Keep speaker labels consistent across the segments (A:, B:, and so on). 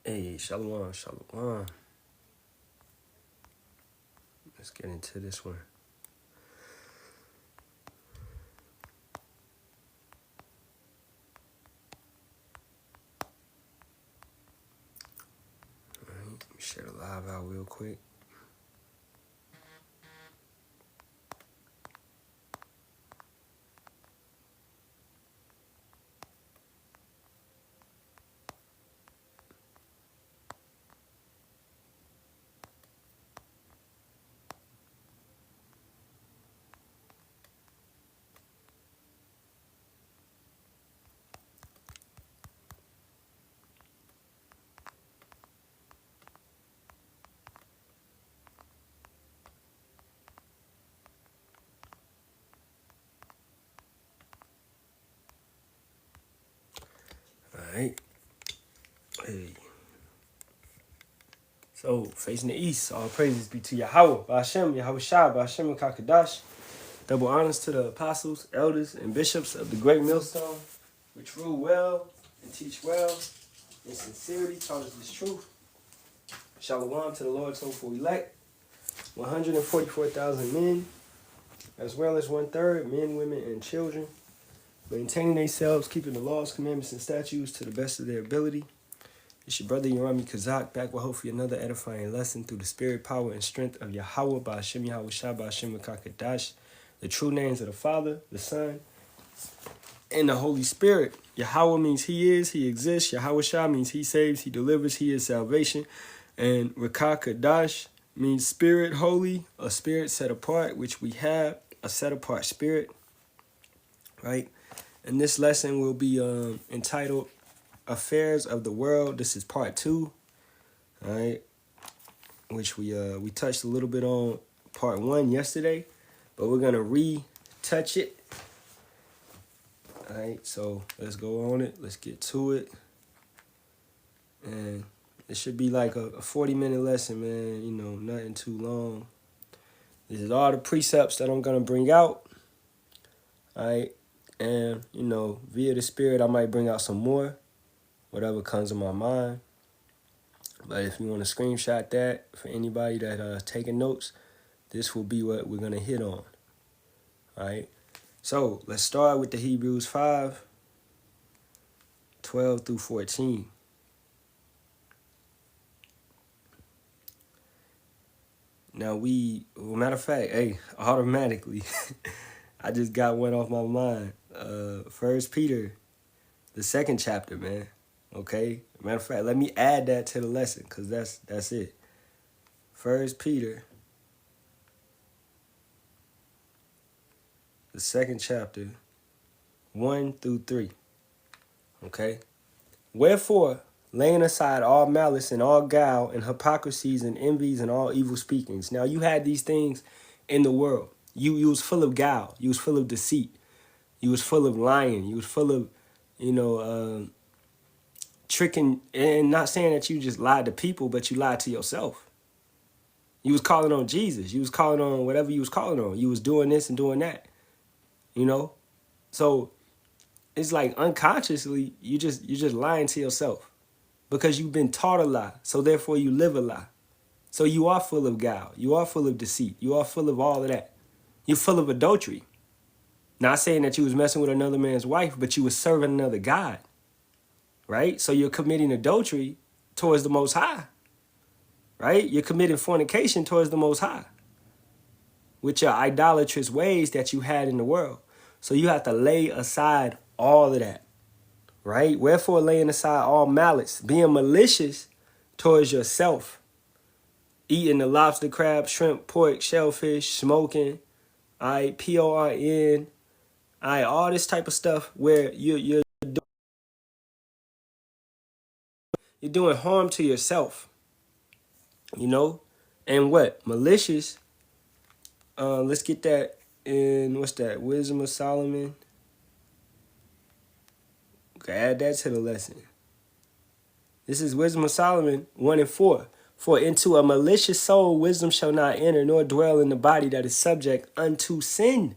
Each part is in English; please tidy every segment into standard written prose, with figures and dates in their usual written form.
A: Hey, Shalawam, Shalawam. Let's get into this one. All right, let me share the live out real quick. All right. Hey. So, facing the east, all praises be to Yahawah, Bahasham, Yahawashi, Bahasham, Kakadash. Double honors to the apostles, elders, and bishops of the great millstone, which rule well and teach well, in sincerity taught us this truth. Shalawam to the Lord's hopeful elect, 144,000 men, as well as 1/3 men, women, and children, maintaining themselves, keeping the laws, commandments, and statutes to the best of their ability. It's your brother Yerami Kazak, back with hopefully another edifying lesson through the spirit, power, and strength of Yahawah, Bahasham, Yahawashi, Bahasham, Kakadash, the true names of the Father, the Son, and the Holy Spirit. Yahawah means He is, He exists. Yahawashi means He saves, He delivers, He is salvation. And Kakadash means spirit holy, a spirit set apart, which we have, a set apart spirit, right? And this lesson will be entitled Affairs of the World. This is part 2, all right, which we touched a little bit on part 1 yesterday, but we're gonna retouch it. All right, so let's go on it. Let's get to it, and it should be like a 40-minute lesson, man. You know, nothing too long. This is all the precepts that I'm gonna bring out. All right, and you know, via the Spirit, I might bring out some more, whatever comes in my mind. But if you want to screenshot that for anybody that taking notes, this will be what we're gonna hit on. All right. So let's start with the Hebrews 5:12-14. Now matter of fact, hey, automatically, I just got one off my mind. 1 Peter, the 2nd chapter, man. Okay. Matter of fact, let me add that to the lesson, because that's it. 1 Peter, the 2nd chapter, 1-3. Okay. Wherefore, laying aside all malice and all guile and hypocrisies and envies and all evil speakings. Now you had these things in the world. You was full of guile. You was full of deceit. You was full of lying. You was full of, tricking, and not saying that you just lied to people, but you lied to yourself. You was calling on Jesus. You was calling on whatever you was calling on. You was doing this and doing that, So it's like unconsciously, you're just lying to yourself because you've been taught a lie. So therefore you live a lie. So you are full of guile. You are full of deceit. You are full of all of that. You're full of adultery. Not saying that you was messing with another man's wife, but you was serving another God, right? So you're committing adultery towards the Most High, right? You're committing fornication towards the Most High with your idolatrous ways that you had in the world. So you have to lay aside all of that, right? Wherefore laying aside all malice, being malicious towards yourself, eating the lobster, crab, shrimp, pork, shellfish, smoking, all right, PORN, all right, all this type of stuff where you're doing harm to yourself, and what? Malicious, let's get that in, what's that, Wisdom of Solomon. Okay, add that to the lesson. This is Wisdom of Solomon 1-4. For into a malicious soul wisdom shall not enter, nor dwell in the body that is subject unto sin.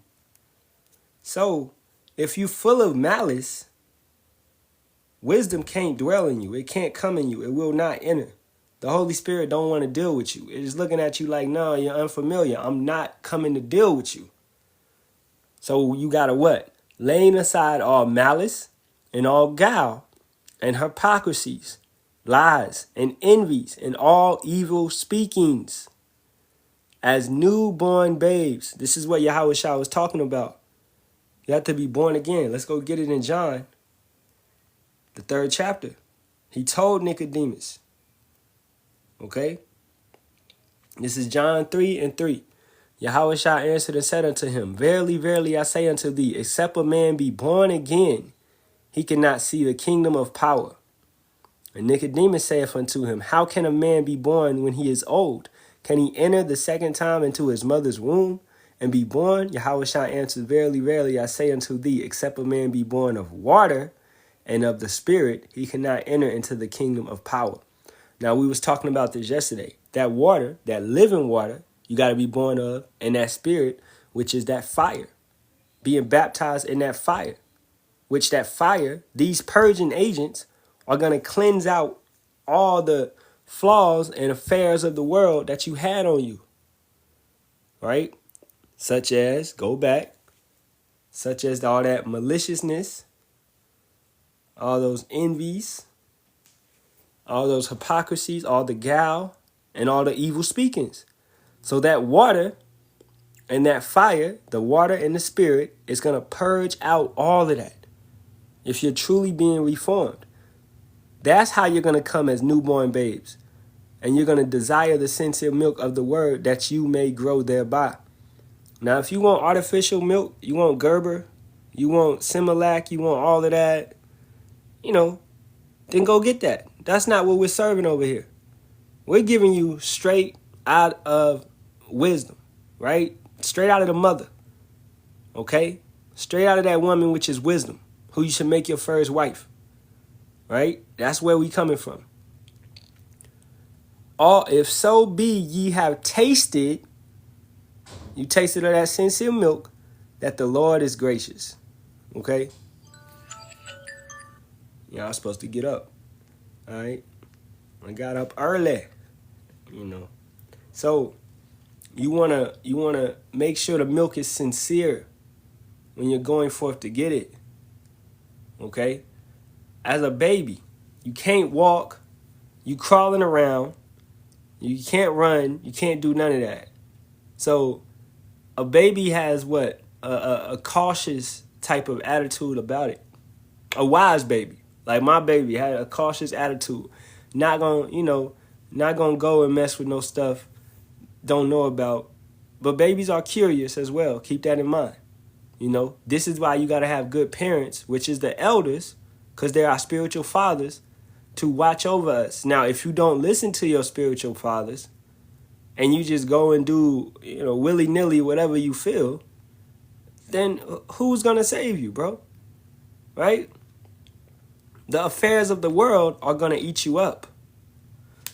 A: So, if you full of malice, Wisdom can't dwell in you. It can't come in you. It will not enter. The Holy Spirit don't want to deal with you. It is looking at you like, no, you're unfamiliar. I'm not coming to deal with you. So you got to what? Laying aside all malice and all guile and hypocrisies, lies and envies and all evil speakings. As newborn babes. This is what Yahawashi was talking about. You have to be born again. Let's go get it in John, the 3rd chapter. He told Nicodemus. Okay? This is John 3:3. Yahawashi answered and said unto him, Verily, verily, I say unto thee, except a man be born again, he cannot see the kingdom of power. And Nicodemus saith unto him, How can a man be born when he is old? Can he enter the second time into his mother's womb and be born? Yahawashi answered, Verily, verily, I say unto thee, except a man be born of water and of the Spirit, he cannot enter into the kingdom of power. Now, we was talking about this yesterday. That water, that living water, you got to be born of, and that Spirit, which is that fire, being baptized in that fire, which that fire, these purging agents are going to cleanse out all the flaws and affairs of the world that you had on you, right? Such as, go back, such as all that maliciousness, all those envies, all those hypocrisies, all the guile, and all the evil speakings. So that water and that fire, the water and the Spirit, is going to purge out all of that. If you're truly being reformed, that's how you're going to come as newborn babes. And you're going to desire the sincere milk of the word that you may grow thereby. Now, if you want artificial milk, you want Gerber, you want Similac, you want all of that, then go get that. That's not what we're serving over here. We're giving you straight out of wisdom, right? Straight out of the mother, okay? Straight out of that woman, which is wisdom, who you should make your first wife, right? That's where we coming from. If so be ye have tasted, you tasted of that sincere milk, that the Lord is gracious, okay? Y'all supposed to get up, all right? I got up early, So you wanna make sure the milk is sincere when you're going forth to get it, okay? As a baby, you can't walk, you crawling around, you can't run, you can't do none of that. So a baby has what? A cautious type of attitude about it. A wise baby. Like my baby had a cautious attitude. Not gonna go and mess with no stuff don't know about. But babies are curious as well. Keep that in mind. This is why you got to have good parents, which is the elders, because they're our spiritual fathers, to watch over us. Now, if you don't listen to your spiritual fathers and you just go and do, willy-nilly whatever you feel, then who's going to save you, bro? Right? The affairs of the world are going to eat you up.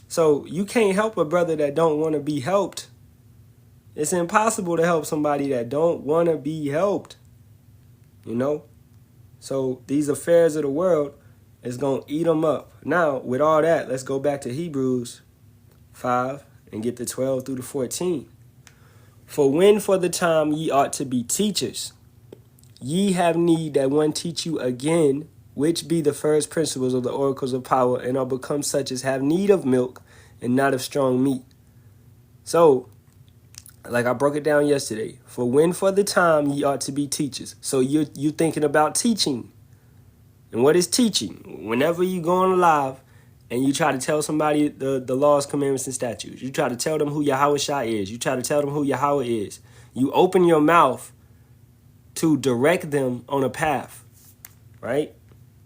A: So you can't help a brother that don't want to be helped. It's impossible to help somebody that don't want to be helped. So these affairs of the world is going to eat them up. Now, with all that, let's go back to Hebrews 5 and get the 12 through the 14. For when for the time ye ought to be teachers, ye have need that one teach you again, which be the first principles of the oracles of power, and are become such as have need of milk and not of strong meat. So, like I broke it down yesterday, for when for the time ye ought to be teachers. So you're thinking about teaching. And what is teaching? Whenever you go on live and you try to tell somebody the laws, commandments, and statutes, you try to tell them who Yahawashi is, you try to tell them who Yahawah is, you open your mouth to direct them on a path, right?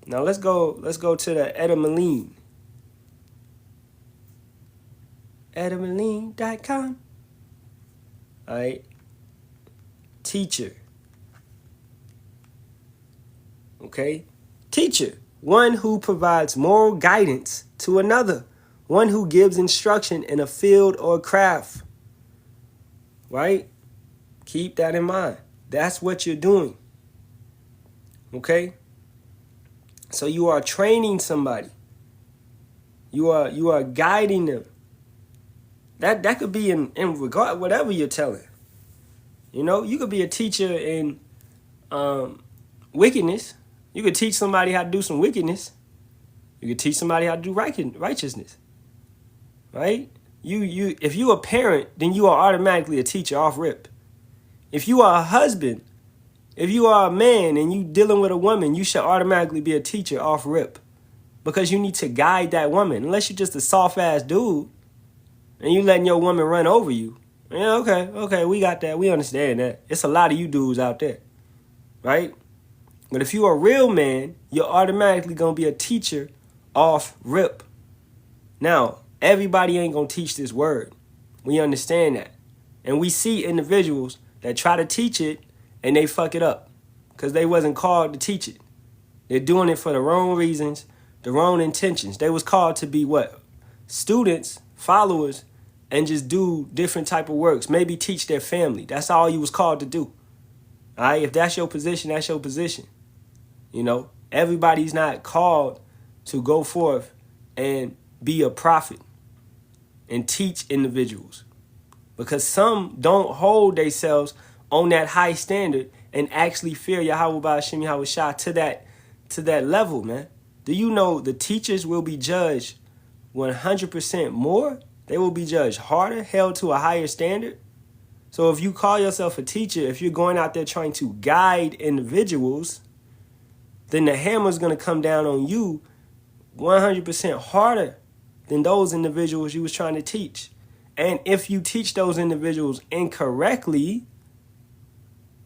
A: Now let's go to the Edameline. Edameline.com. All right. Teacher. Okay. Teacher. One who provides moral guidance to another. One who gives instruction in a field or craft. Right? Keep that in mind. That's what you're doing. Okay? So you are training somebody. You are guiding them. That could be in regard whatever you're telling. You know, you could be a teacher in wickedness. You could teach somebody how to do some wickedness. You could teach somebody how to do righteousness. Right? If you a parent, then you are automatically a teacher off rip. If you are a husband, if you are a man and you dealing with a woman, you should automatically be a teacher off rip. Because you need to guide that woman. Unless you're just a soft-ass dude and you letting your woman run over you. Yeah, okay, we got that. We understand that. It's a lot of you dudes out there, right? But if you're a real man, you're automatically going to be a teacher off rip. Now, everybody ain't going to teach this word. We understand that. And we see individuals that try to teach it and they fuck it up because they wasn't called to teach it. They're doing it for the wrong reasons, the wrong intentions. They was called to be what? Students, followers, and just do different type of works. Maybe teach their family. That's all you was called to do. All right? If that's your position, that's your position. You know, everybody's not called to go forth and be a prophet and teach individuals. Because some don't hold themselves on that high standard and actually fear Yahawah, Bahasham, Yahawashi to that level, man. Do you know the teachers will be judged 100% more? They will be judged harder, held to a higher standard. So if you call yourself a teacher, if you're going out there trying to guide individuals, then the hammer's going to come down on you 100% harder than those individuals you was trying to teach. And if you teach those individuals incorrectly,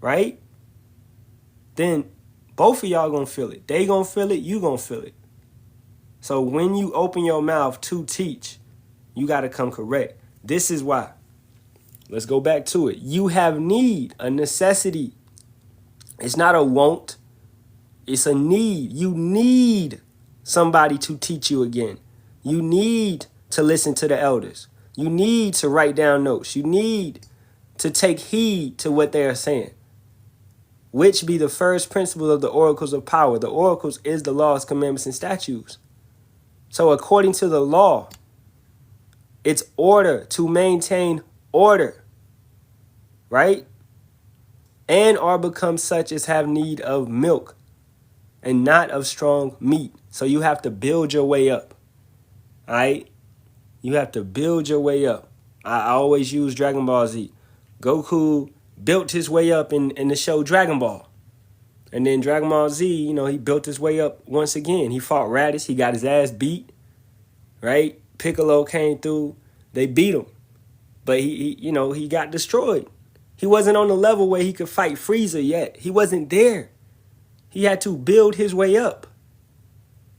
A: right, then both of y'all going to feel it. They going to feel it, you going to feel it. So when you open your mouth to teach, you got to come correct. This is why. Let's go back to it. You have need, a necessity. It's not a want. It's a need. You need somebody to teach you again. You need to listen to the elders. You need to write down notes. You need to take heed to what they are saying, which be the first principle of the oracles of power. The oracles is the laws, commandments, and statutes. So according to the law, it's order to maintain order, right? And are become such as have need of milk and not of strong meat. So you have to build your way up, all right? You have to build your way up. I always use Dragon Ball Z. Goku built his way up in the show Dragon Ball. And then Dragon Ball Z, you know, he built his way up once again. He fought Raditz. He got his ass beat, right? Piccolo came through. They beat him. But he got destroyed. He wasn't on the level where he could fight Frieza yet. He wasn't there. He had to build his way up.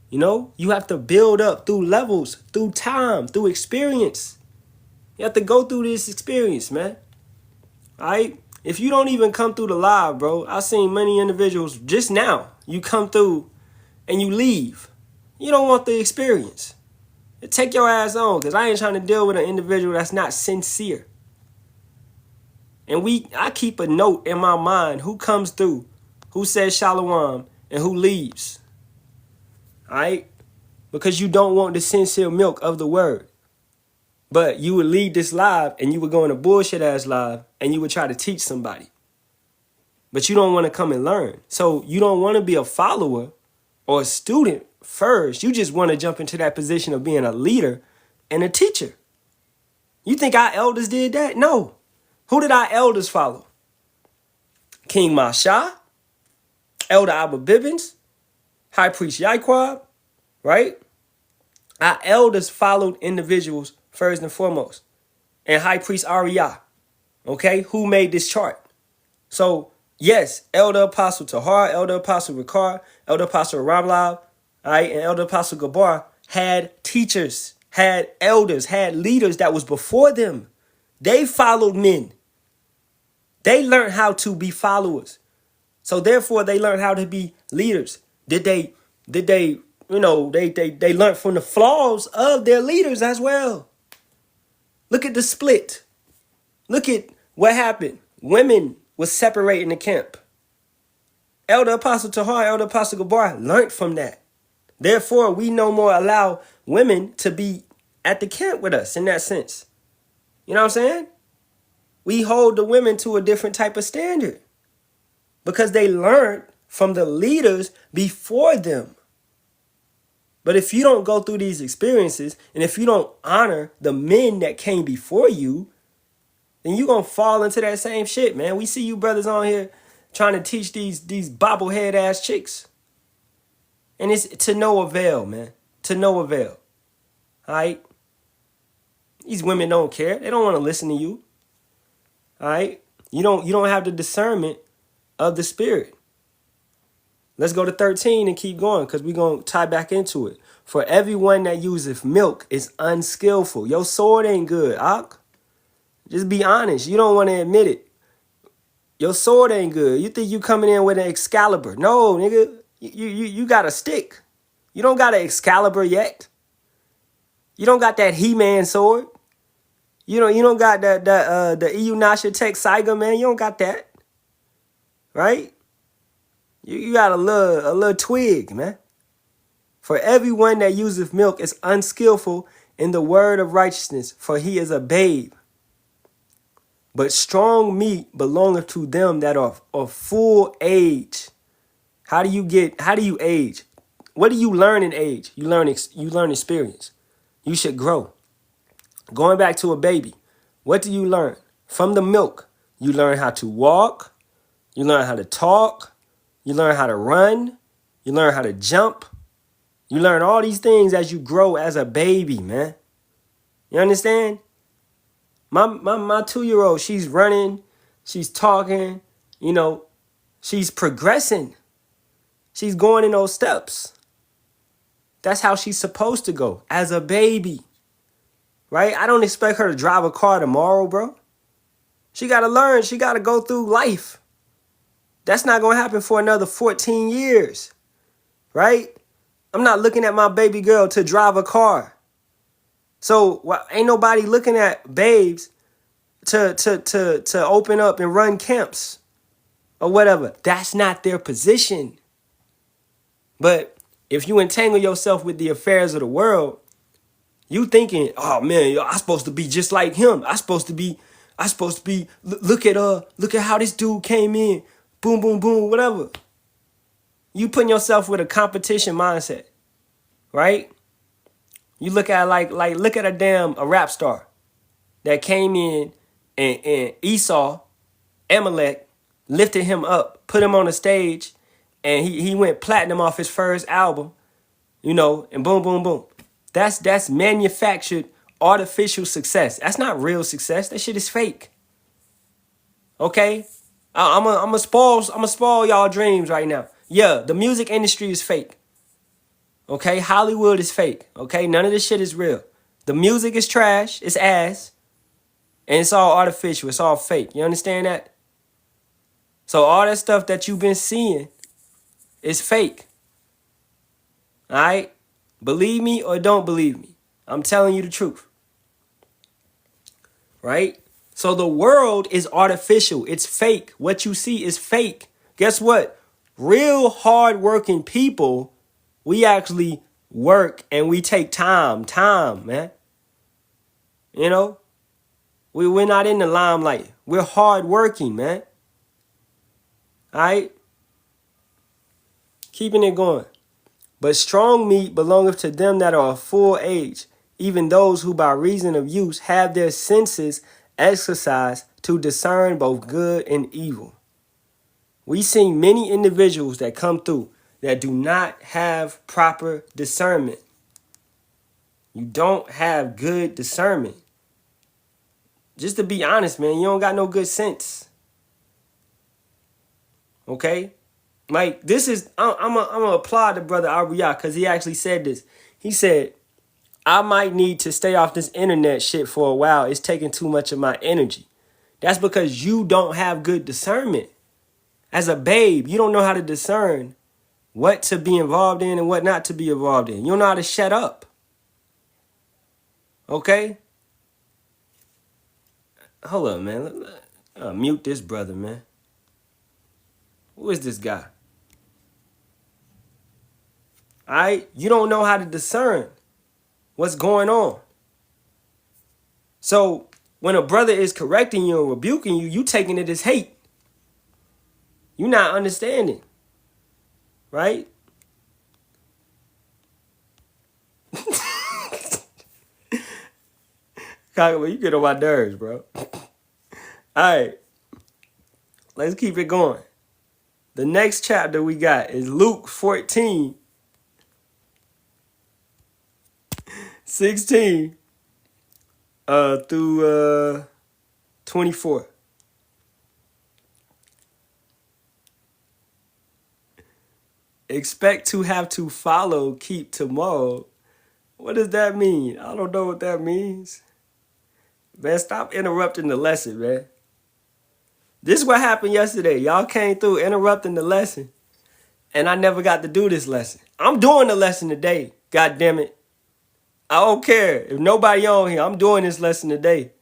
A: You know, you have to build up through levels, through time, through experience. You have to go through this experience, man. All right? If you don't even come through the live, bro, I've seen many individuals just now. You come through and you leave. You don't want the experience. Take your ass on, because I ain't trying to deal with an individual that's not sincere. And I keep a note in my mind who comes through, who says Shalawam, and who leaves. All right? Because you don't want the sincere milk of the word. But you would lead this live and you would go in a bullshit ass live and you would try to teach somebody. But you don't want to come and learn. So you don't want to be a follower or a student first. You just want to jump into that position of being a leader and a teacher. You think our elders did that? No. Who did our elders follow? King Masha, Elder Abba Bibbins, High Priest Yahawah, right? Our elders followed individuals first and foremost. And High Priest Ariyah, okay, who made this chart. So, yes, Elder Apostle Tahar, Elder Apostle Ricard, Elder Apostle Ramlal, all right, and Elder Apostle Gabar had teachers, had elders, had leaders that was before them. They followed men. They learned how to be followers. So therefore, they learned how to be leaders. Did they they learned from the flaws of their leaders as well. Look at the split. Look at what happened. Women was separating the camp. Elder Apostle Tahar, Elder Apostle Gabar learned from that. Therefore, we no more allow women to be at the camp with us in that sense. You know what I'm saying? We hold the women to a different type of standard because they learned from the leaders before them. But if you don't go through these experiences and if you don't honor the men that came before you, then you're going to fall into that same shit, man. We see you brothers on here trying to teach these bobblehead ass chicks. And it's to no avail, man. To no avail. All right? These women don't care. They don't want to listen to you. All right? You don't have the discernment of the spirit. Let's go to 13 and keep going because we're going to tie back into it. For everyone that useth milk is unskillful. Your sword ain't good, Ak. Just be honest. You don't want to admit it. Your sword ain't good. You think you coming in with an Excalibur. No, nigga. You got a stick. You don't got an Excalibur yet. You don't got that He-Man sword. You don't got the Iyunasha Tech Saiga, man. You don't got that. Right? You got a little twig, man. For everyone that useth milk is unskillful in the word of righteousness, for he is a babe. But strong meat belongeth to them that are of full age. How do you age? What do you learn in age? You learn experience. You should grow. Going back to a baby, what do you learn? From the milk, you learn how to walk, you learn how to talk, you learn how to run, you learn how to jump. You learn all these things as you grow as a baby, man. You understand? My 2-year-old, she's running, she's talking, she's progressing. She's going in those steps. That's how she's supposed to go as a baby. Right? I don't expect her to drive a car tomorrow, bro. She got to learn. She got to go through life. That's not going to happen for another 14 years. Right? I'm not looking at my baby girl to drive a car. So ain't nobody looking at babes to open up and run camps or whatever. That's not their position. But if you entangle yourself with the affairs of the world, you thinking, oh man, I'm supposed to be just like him. I supposed to be. Look at how this dude came in. Boom, boom, boom, whatever. You putting yourself with a competition mindset, right? You look at look at a rap star that came in and Esau, Amalek, lifted him up, put him on the stage, and he went platinum off his first album, and boom, boom, boom. That's manufactured artificial success. That's not real success. That shit is fake. Okay? I'm a spoil y'all dreams right now. Yeah, the music industry is fake. Okay? Hollywood is fake. Okay? None of this shit is real. The music is trash. It's ass. And it's all artificial. It's all fake. You understand that? So all that stuff that you've been seeing is fake. All right? Believe me or don't believe me. I'm telling you the truth. Right? So the world is artificial. It's fake. What you see is fake. Guess what? Real hardworking people, we actually work and we take time, man. We're not in the limelight. We're hardworking, man. All right? Keeping it going. But strong meat belongeth to them that are of full age, even those who by reason of use have their senses exercised to discern both good and evil. We see many individuals that come through that do not have proper discernment. You don't have good discernment. Just to be honest, man, you don't got no good sense. Okay? Like, this is, I'm gonna applaud the brother Ariyah because he actually said this. He said, I might need to stay off this internet shit for a while. It's taking too much of my energy. That's because you don't have good discernment. As a babe, you don't know how to discern what to be involved in and what not to be involved in. You don't know how to shut up. Okay? Hold up, man. Mute this brother, man. Who is this guy? All right? You don't know how to discern what's going on. So when a brother is correcting you and rebuking you, you taking it as hate. You're not understanding. Right? You get on my nerves, bro. All right. Let's keep it going. The next chapter we got is Luke 14, 16 through 24. Expect to have to follow, keep tomorrow. What does that mean? I don't know what that means. Man, stop interrupting the lesson, man. This is what happened yesterday. Y'all came through interrupting the lesson, and I never got to do this lesson. I'm doing the lesson today. God damn it. I don't care. If nobody on here, I'm doing this lesson today.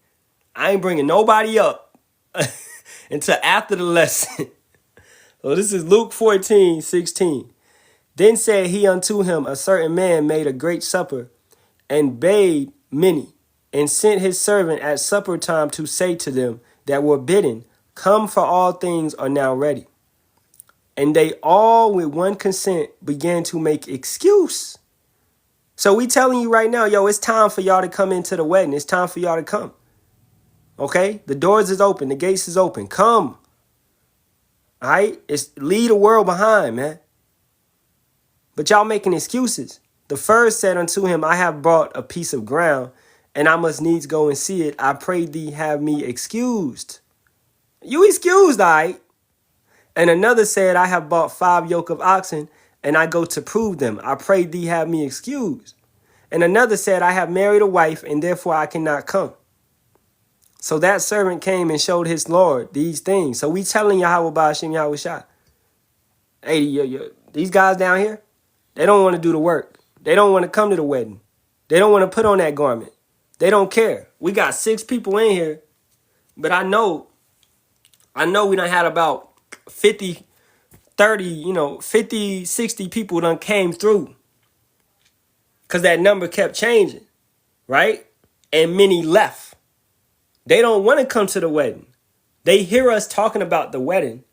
A: I ain't bringing nobody up until after the lesson. So this is Luke 14, 16. Then said he unto him, a certain man made a great supper, and bade many, and sent his servant at supper time to say to them that were bidden, come, for all things are now ready. And they all with one consent began to make excuse. So we telling you right now, yo, it's time for y'all to come into the wedding. It's time for y'all to come. Okay? The doors is open. The gates is open. Come. All right? It's leave the world behind, man. But y'all making excuses. The first said unto him, I have bought a piece of ground, and I must needs go and see it. I pray thee have me excused. You excused, all right? And another said, I have bought 5 yoke of oxen, and I go to prove them. I pray thee have me excused. And another said, I have married a wife, and therefore I cannot come. So that servant came and showed his Lord these things. So we telling Yahawah, Bahasham, Yahawashi, hey, these guys down here, they don't want to do the work. They don't want to come to the wedding. They don't want to put on that garment. They don't care. We got 6 people in here, but I know we done had about 50, 30, 50, 60 people done came through. Because that number kept changing, right? And many left. They don't want to come to the wedding. They hear us talking about the wedding,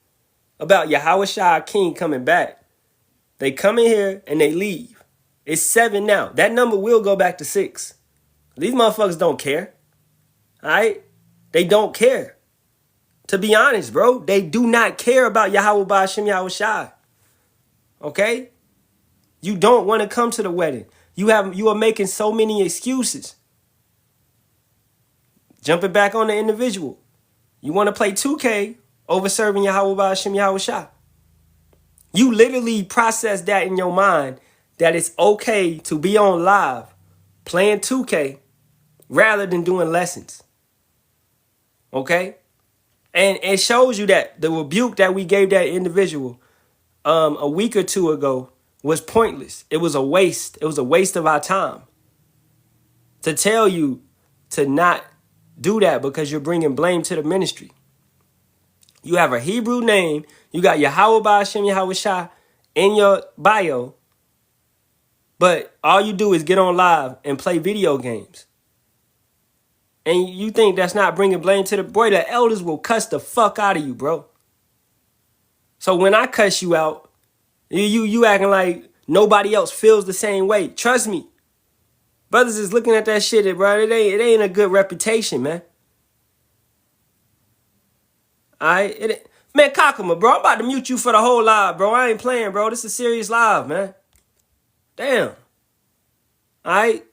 A: about Yahawashi King coming back. They come in here and they leave. It's 7 now. That number will go back to 6. These motherfuckers don't care. All right? They don't care. To be honest, bro, they do not care about Yahawah, Bahasham, Yahawashi. Okay? You don't want to come to the wedding. You are making so many excuses. Jumping back on the individual. You want to play 2K over serving Yahawah, Bahasham, Yahawashi. You literally process that in your mind that it's okay to be on live playing 2K rather than doing lessons. Okay? And it shows you that the rebuke that we gave that individual a week or 2 ago was pointless. It was a waste. It was a waste of our time. To tell you to not do that because you're bringing blame to the ministry. You have a Hebrew name. You got Yahawah, Bahasham, Yahawashi in your bio. But all you do is get on live and play video games. And you think that's not bringing blame to the boy? The elders will cuss the fuck out of you, bro. So when I cuss you out, you acting like nobody else feels the same way. Trust me. Brothers is looking at that shit, bro. It ain't a good reputation, man. Alright? Man, Cockama, bro. I'm about to mute you for the whole live, bro. I ain't playing, bro. This is a serious live, man. Damn. Alright?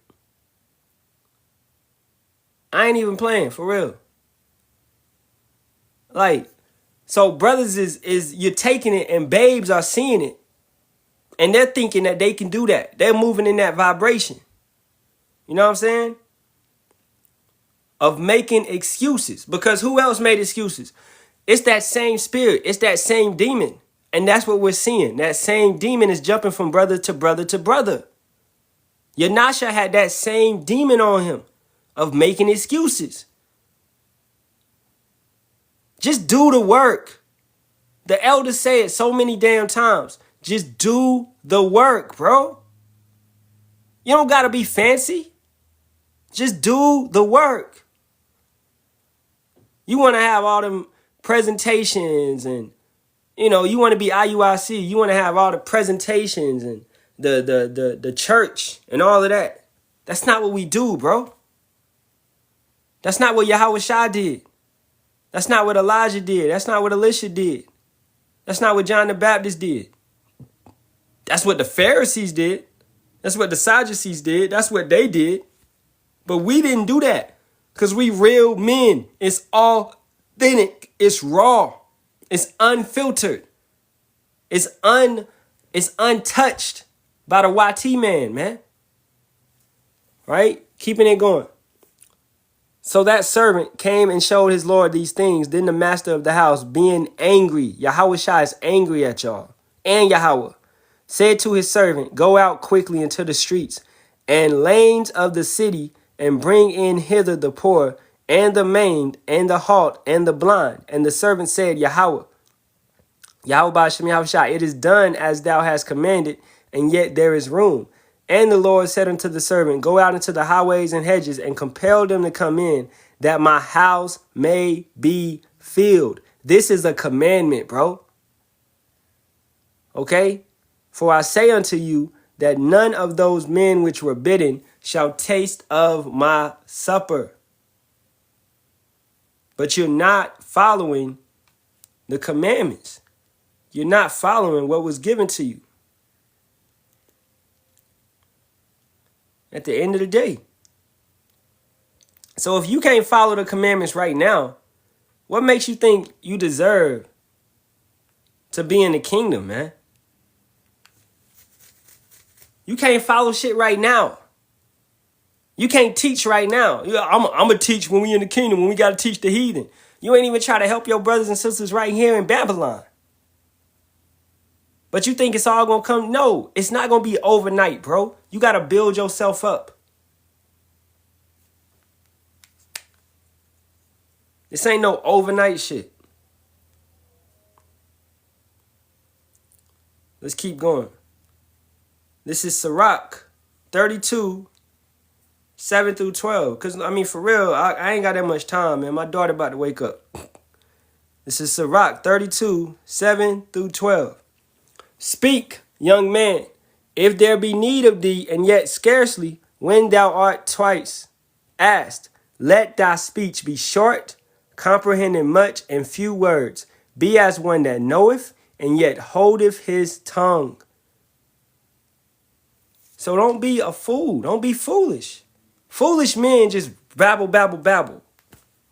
A: I ain't even playing, for real. Like, so brothers is you're taking it and babes are seeing it. And they're thinking that they can do that. They're moving in that vibration. You know what I'm saying? Of making excuses. Because who else made excuses? It's that same spirit. It's that same demon. And that's what we're seeing. That same demon is jumping from brother to brother to brother. Yanasha had that same demon on him of making excuses. Just do the work. The elders say it so many damn times. Just do the work, bro. You don't got to be fancy. Just do the work. You want to have all them presentations and, you know, you want to be IUIC. You want to have all the presentations and the church and all of that. That's not what we do, bro. That's not what Yahawashi did. That's not what Elijah did. That's not what Elisha did. That's not what John the Baptist did. That's what the Pharisees did. That's what the Sadducees did. That's what they did. But we didn't do that because we real men. It's authentic. It's raw. It's unfiltered. It's untouched by the YT man. Right? Keeping it going. So that servant came and showed his Lord these things. Then the master of the house, being angry, Yahawashi is angry at y'all, and Yahawah, said to his servant, go out quickly into the streets and lanes of the city and bring in hither the poor and the maimed and the halt and the blind. And the servant said, Bahasham, Yahawashi, it is done as thou hast commanded, and yet there is room. And the Lord said unto the servant, go out into the highways and hedges and compel them to come in, that my house may be filled. This is a commandment, bro. Okay? For I say unto you that none of those men which were bidden shall taste of my supper. But you're not following the commandments. You're not following what was given to you. At the end of the day. So if you can't follow the commandments right now, what makes you think you deserve to be in the kingdom, man? You can't follow shit right now. You can't teach right now. I'm going to teach when we in the kingdom, when we got to teach the heathen. You ain't even try to help your brothers and sisters right here in Babylon. But you think it's all going to come? No, it's not going to be overnight, bro. You got to build yourself up. This ain't no overnight shit. Let's keep going. This is Barak 32, 7 through 12. Because, I mean, for real, I ain't got that much time, man. My daughter about to wake up. This is Barak 32, 7 through 12. Speak, young man, if there be need of thee, and yet scarcely, when thou art twice asked, let thy speech be short, comprehending much and few words. Be as one that knoweth, and yet holdeth his tongue. So don't be a fool. Don't be foolish. Foolish men just babble, babble, babble.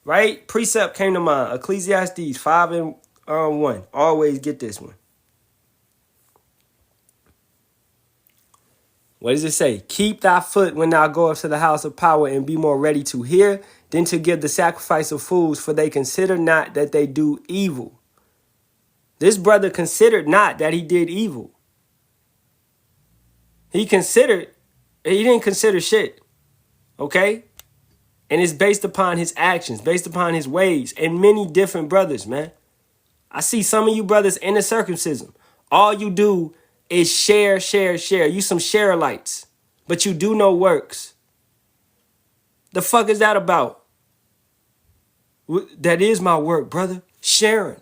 A: Right? Precept came to mind. Ecclesiastes 5 and 1. Always get this one. What does it say? Keep thy foot when thou goest to the house of power, and be more ready to hear than to give the sacrifice of fools, for they consider not that they do evil. This brother considered not that he did evil. He didn't consider shit. Okay? And it's based upon his actions, based upon his ways, and many different brothers, man. I see some of you brothers in the circumcision. All you do is share. You some Sharelites, but you do no works. The fuck is that about? That is my work, brother. Sharing.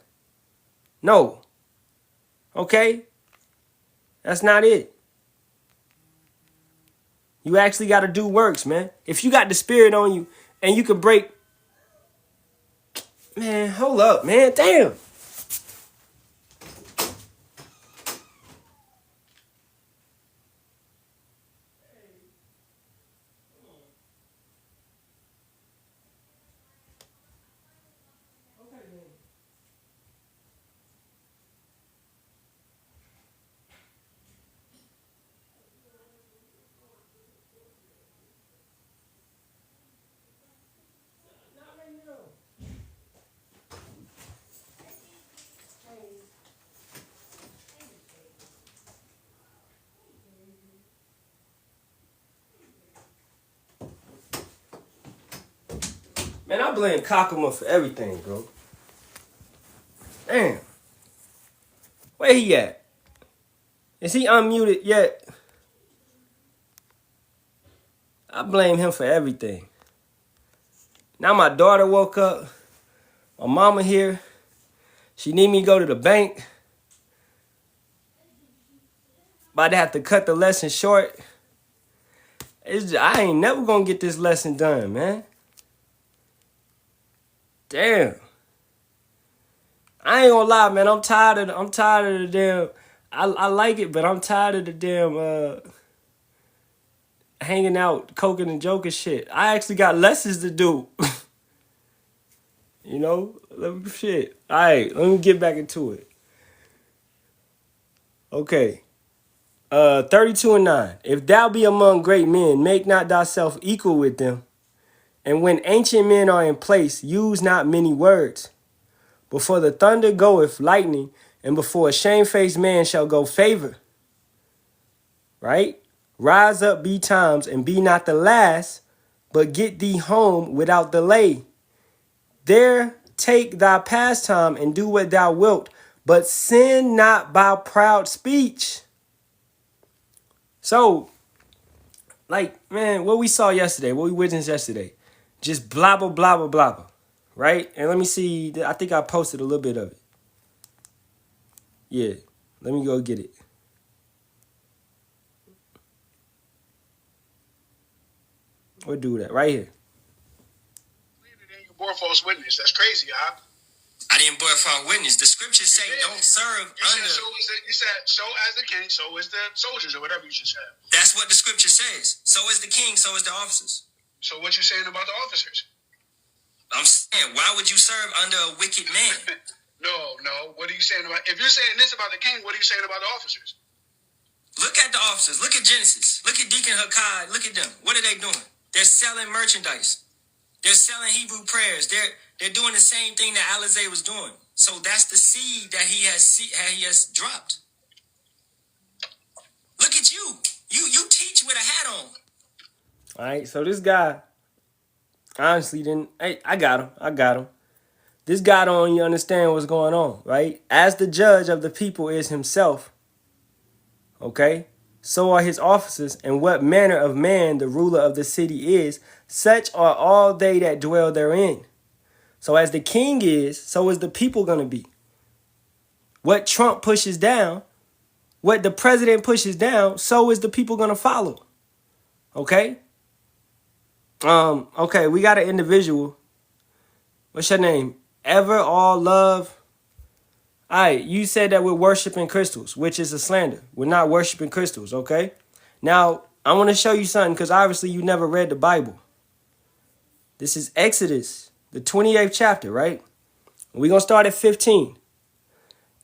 A: No. Okay? That's not it. You actually got to do works, man. If you got the spirit on you and you can break... Man, hold up, man. Damn. Man, I blame Kakuma for everything, bro. Damn. Where he at? Is he unmuted yet? I blame him for everything. Now my daughter woke up. My mama here. She need me to go to the bank. About to have to cut the lesson short. I ain't never gonna get this lesson done, man. Damn. I ain't gonna lie, man. I'm tired of the damn. I like it, but I'm tired of the damn hanging out, coking and joking shit. I actually got lessons to do. You know? Shit. Alright, let me get back into it. Okay. 32 and 9. If thou be among great men, make not thyself equal with them. And when ancient men are in place, use not many words. Before the thunder goeth lightning, and before a shamefaced man shall go favor. Right? Rise up betimes, and be not the last, but get thee home without delay. There take thy pastime, and do what thou wilt, but sin not by proud speech. So, like, man, what we saw yesterday, what we witnessed yesterday, just blah, blah, blah, blah, blah, right? And let me see, I think I posted a little bit of it. Yeah, let me go get it. We'll do that right here.
B: You bore false witness. That's crazy, huh?
A: I didn't bear false witness. The scriptures say don't serve under.
B: You said so as the king, so is the soldiers, or whatever you just said.
A: That's what the scripture says. So is the king, so is the officers.
B: So what you saying about the officers?
A: I'm saying, why would you serve under a wicked man?
B: No. What are you saying about? If you're saying this about the king, what are you saying about the officers?
A: Look at the officers. Look at Genesis. Look at Deacon Hakai. Look at them. What are they doing? They're selling merchandise. They're selling Hebrew prayers. They're doing the same thing that Alizé was doing. So that's the seed that he has dropped. Look at you. You teach with a hat on. All right, so this guy honestly didn't. Hey, I got him. This guy don't even understand what's going on, right? As the judge of the people is himself, okay? So are his officers, and what manner of man the ruler of the city is, such are all they that dwell therein. So as the king is, so is the people going to be. What Trump pushes down, what the president pushes down, so is the people going to follow. Okay? Okay, we got an individual. What's your name? Ever All Love. All right, you said that we're worshiping crystals, which is a slander. We're not worshiping crystals, okay? Now, I want to show you something because obviously you never read the Bible. This is Exodus, the 28th chapter, right? We're going to start at 15.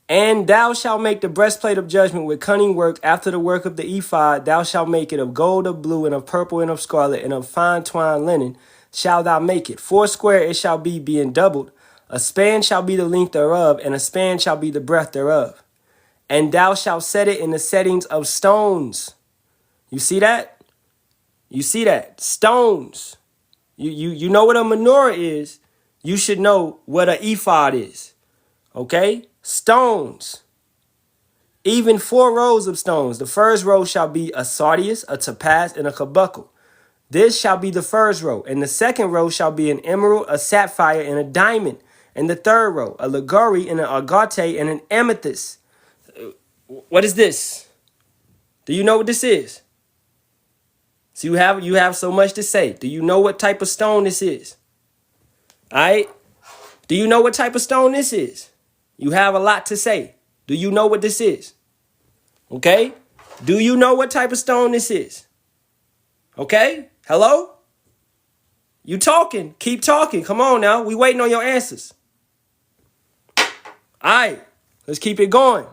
A: And thou shalt make the breastplate of judgment with cunning work after the work of the ephod. Thou shalt make it of gold, of blue, and of purple, and of scarlet, and of fine twined linen. Shalt thou make it. 80 it shall be, being doubled. A span shall be the length thereof, and a span shall be the breadth thereof. And thou shalt set it in the settings of stones. You see that? You see that? Stones. You know what a menorah is. You should know what an ephod is. Okay? Stones. Even 4 rows of stones. The first row shall be a sardius, a topaz, and a carbuncle. This shall be the first row. And the second row shall be an emerald, a sapphire, and a diamond. And the third row, a liguri, and an agate, and an amethyst. What is this? Do you know what this is? So you have so much to say. Do you know what type of stone this is? All right? Do you know what type of stone this is? You have a lot to say. Do you know what this is? Okay? Do you know what type of stone this is? Okay? Hello? You talking. Keep talking. Come on now. We waiting on your answers. All right. Let's keep it going.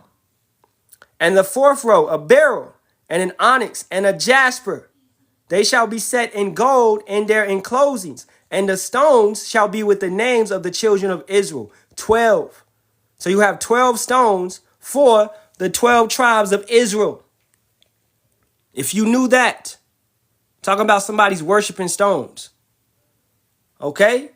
A: And the fourth row, a beryl, and an onyx, and a jasper. They shall be set in gold in their enclosings. And the stones shall be with the names of the children of Israel. 12. So you have 12 stones for the 12 tribes of Israel. If you knew that. Talking about somebody's worshiping stones. Okay?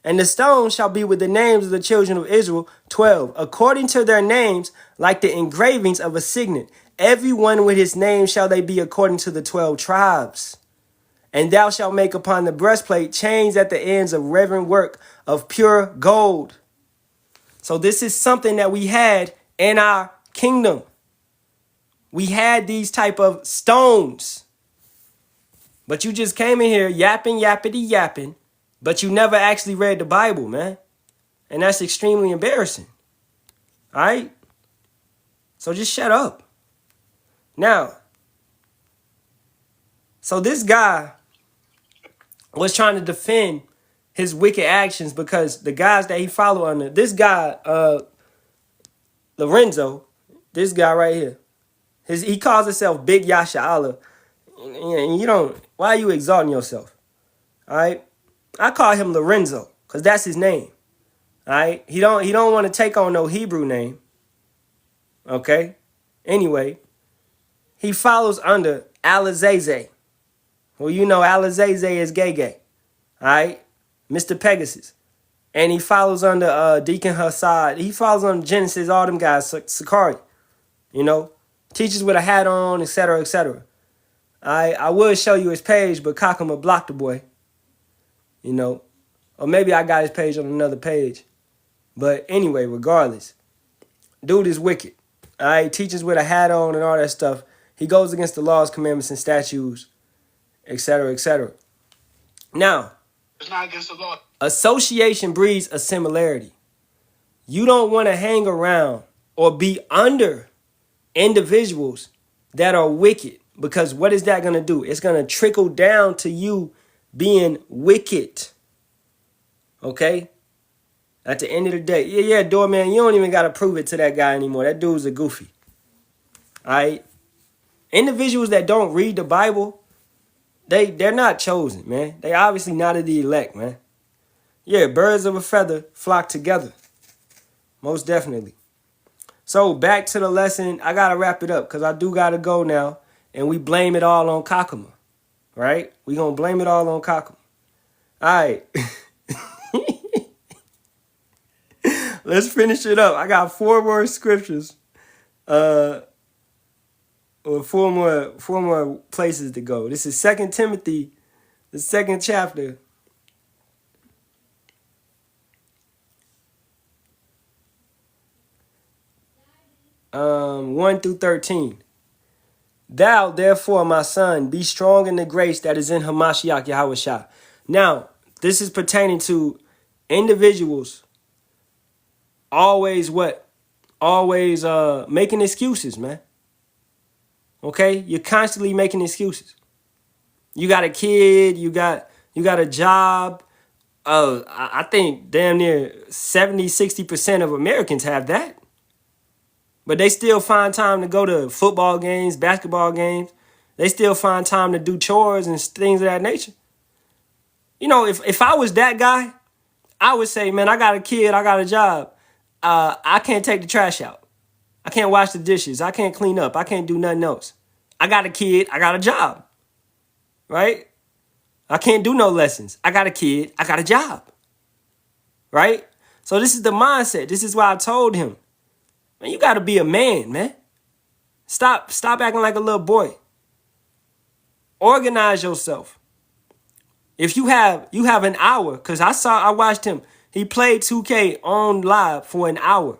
A: And the stones shall be with the names of the children of Israel, 12, according to their names, like the engravings of a signet. Every one with his name shall they be according to the 12 tribes. And thou shalt make upon the breastplate chains at the ends of reverend work of pure gold. So this is something that we had in our kingdom. We had these type of stones. But you just came in here yapping, yappity, yapping. But you never actually read the Bible, man. And that's extremely embarrassing. All right? So just shut up. Now, so this guy was trying to defend his wicked actions because the guys that he followed under, this guy, Lorenzo, this guy right here, he calls himself Big Yasharahla. And you don't, why are you exalting yourself? All right? I call him Lorenzo because that's his name. All right? He don't want to take on no Hebrew name. Okay? Anyway, he follows under Alazaze. Well, you know Alazaze is gay. All right? Mr. Pegasus. And he follows under Deacon Hassad. He follows under Genesis, all them guys, Sakari. You know? Teachers with a hat on, etc., etc. I would show you his page, but Kakama blocked the boy. You know? Or maybe I got his page on another page. But anyway, regardless. Dude is wicked. All right? Teachers with a hat on and all that stuff. He goes against the laws, commandments, and statutes, etc., etc. Now,
B: it's not against the law.
A: Association breeds a similarity. You don't want to hang around or be under individuals that are wicked, because what is that going to do? It's going to trickle down to you being wicked. Okay? At the end of the day, yeah, doorman, you don't even got to prove it to that guy anymore. That dude's a goofy. All right? Individuals that don't read the Bible, they're not chosen, man. They obviously not of the elect, man. Yeah, birds of a feather flock together. Most definitely. So back to the lesson. I got to wrap it up because I do got to go now. And we blame it all on Kakama. Right? We going to blame it all on Kakama. All right. Let's finish it up. I got 4 more scriptures. Or 4 more places to go. This is 2 Timothy, the 2nd chapter. 1 through 13. Thou, therefore, my son, be strong in the grace that is in Hamashiach Yahawashi. Now, this is pertaining to individuals always what? Always making excuses, man. Okay? You're constantly making excuses. You got a kid, you got a job. I think damn near 70-60% of Americans have that. But they still find time to go to football games, basketball games. They still find time to do chores and things of that nature. You know, if I was that guy, I would say, man, I got a kid, I got a job. I can't take the trash out. I can't wash the dishes. I can't clean up. I can't do nothing else. I got a kid, I got a job. Right? I can't do no lessons. I got a kid, I got a job. Right? So this is the mindset. This is why I told him, man, you got to be a man, man. Stop acting like a little boy. Organize yourself. If you have an hour, because I watched him. He played 2K on live for an hour.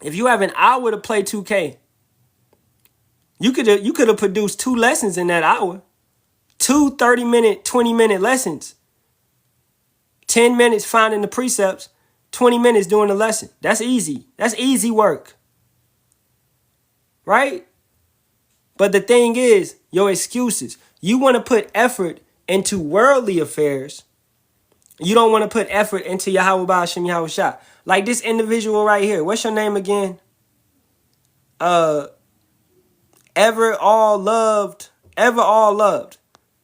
A: If you have an hour to play 2K, you could have produced 2 lessons in that hour. 2 30-minute, 20-minute lessons. 10 minutes finding the precepts. 20 minutes doing the lesson. That's easy. That's easy work. Right? But the thing is, your excuses. You want to put effort into worldly affairs. You don't want to put effort into Yahawah, Bahasham, Yahawashi. Like this individual right here. What's your name again? Ever all loved.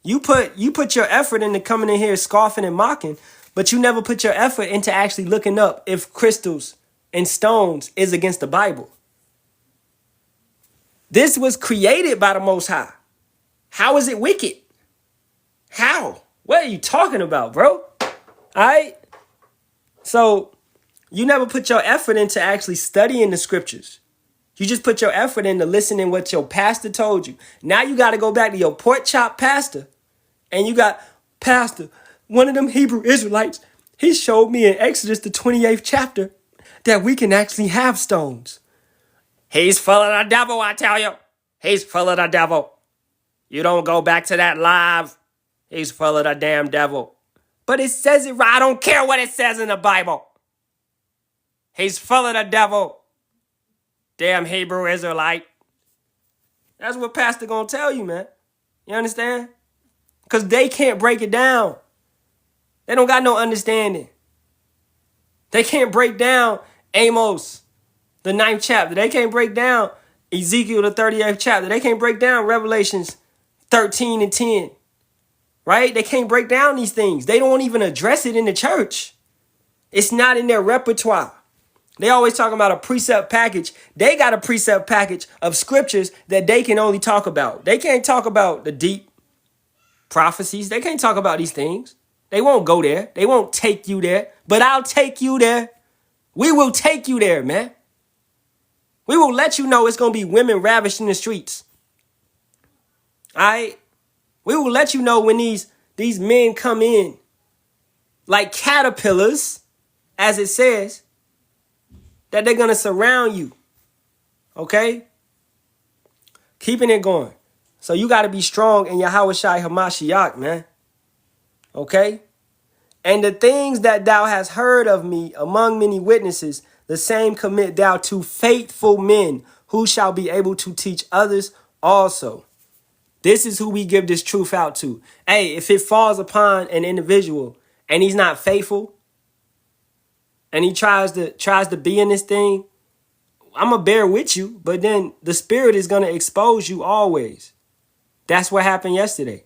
A: You put your effort into coming in here scoffing and mocking, but you never put your effort into actually looking up if crystals and stones is against the Bible. This was created by the Most High. How is it wicked? How? What are you talking about, bro? All right? So you never put your effort into actually studying the scriptures. You just put your effort into listening what your pastor told you. Now you got to go back to your pork chop pastor And you got Pastor, one of them Hebrew Israelites, he showed me in Exodus, the 28th chapter, that we can actually have stones. He's full of the devil, I tell you. He's full of the devil. You don't go back to that live. He's full of the damn devil. But it says it right. I don't care what it says in the Bible. He's full of the devil. Damn Hebrew Israelite. That's what Pastor gonna tell you, man. You understand? Because they can't break it down. They don't got no understanding. They can't break down Amos, the 9th chapter. They can't break down Ezekiel, the 38th chapter. They can't break down Revelations 13 and 10. Right? They can't break down these things. They don't even address it in the church. It's not in their repertoire. They always talking about a precept package. They got a precept package of scriptures that they can only talk about. They can't talk about the deep prophecies. They can't talk about these things. They won't go there. They won't take you there. But I'll take you there. We will take you there, man. We will let you know it's going to be women ravished in the streets. All right? We will let you know when these men come in like caterpillars, as it says, that they're going to surround you. Okay? Keeping it going. So you got to be strong in Yahawashi Hamashiach, man. Okay? And the things that thou hast heard of me among many witnesses, the same commit thou to faithful men who shall be able to teach others also. This is who we give this truth out to. Hey, if it falls upon an individual and he's not faithful and he tries to be in this thing, I'm going to bear with you, but then the spirit is going to expose you always. That's what happened yesterday.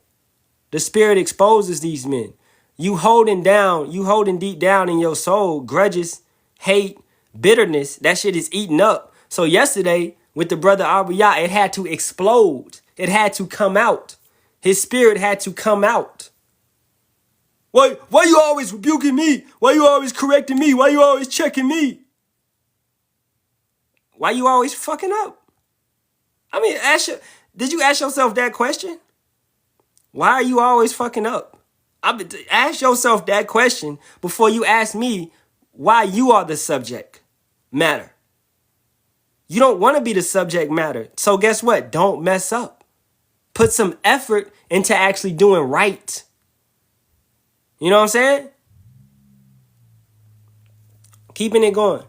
A: The spirit exposes these men. You holding deep down in your soul, grudges, hate, bitterness, that shit is eating up. So yesterday with the brother Abiyah, it had to explode. It had to come out. His spirit had to come out. Why you always rebuking me? Why you always correcting me? Why you always checking me? Why you always fucking up? I mean, did you ask yourself that question? Why are you always fucking up? Ask yourself that question before you ask me why you are the subject matter. You don't want to be the subject matter. So guess what? Don't mess up. Put some effort into actually doing right. You know what I'm saying? Keeping it going.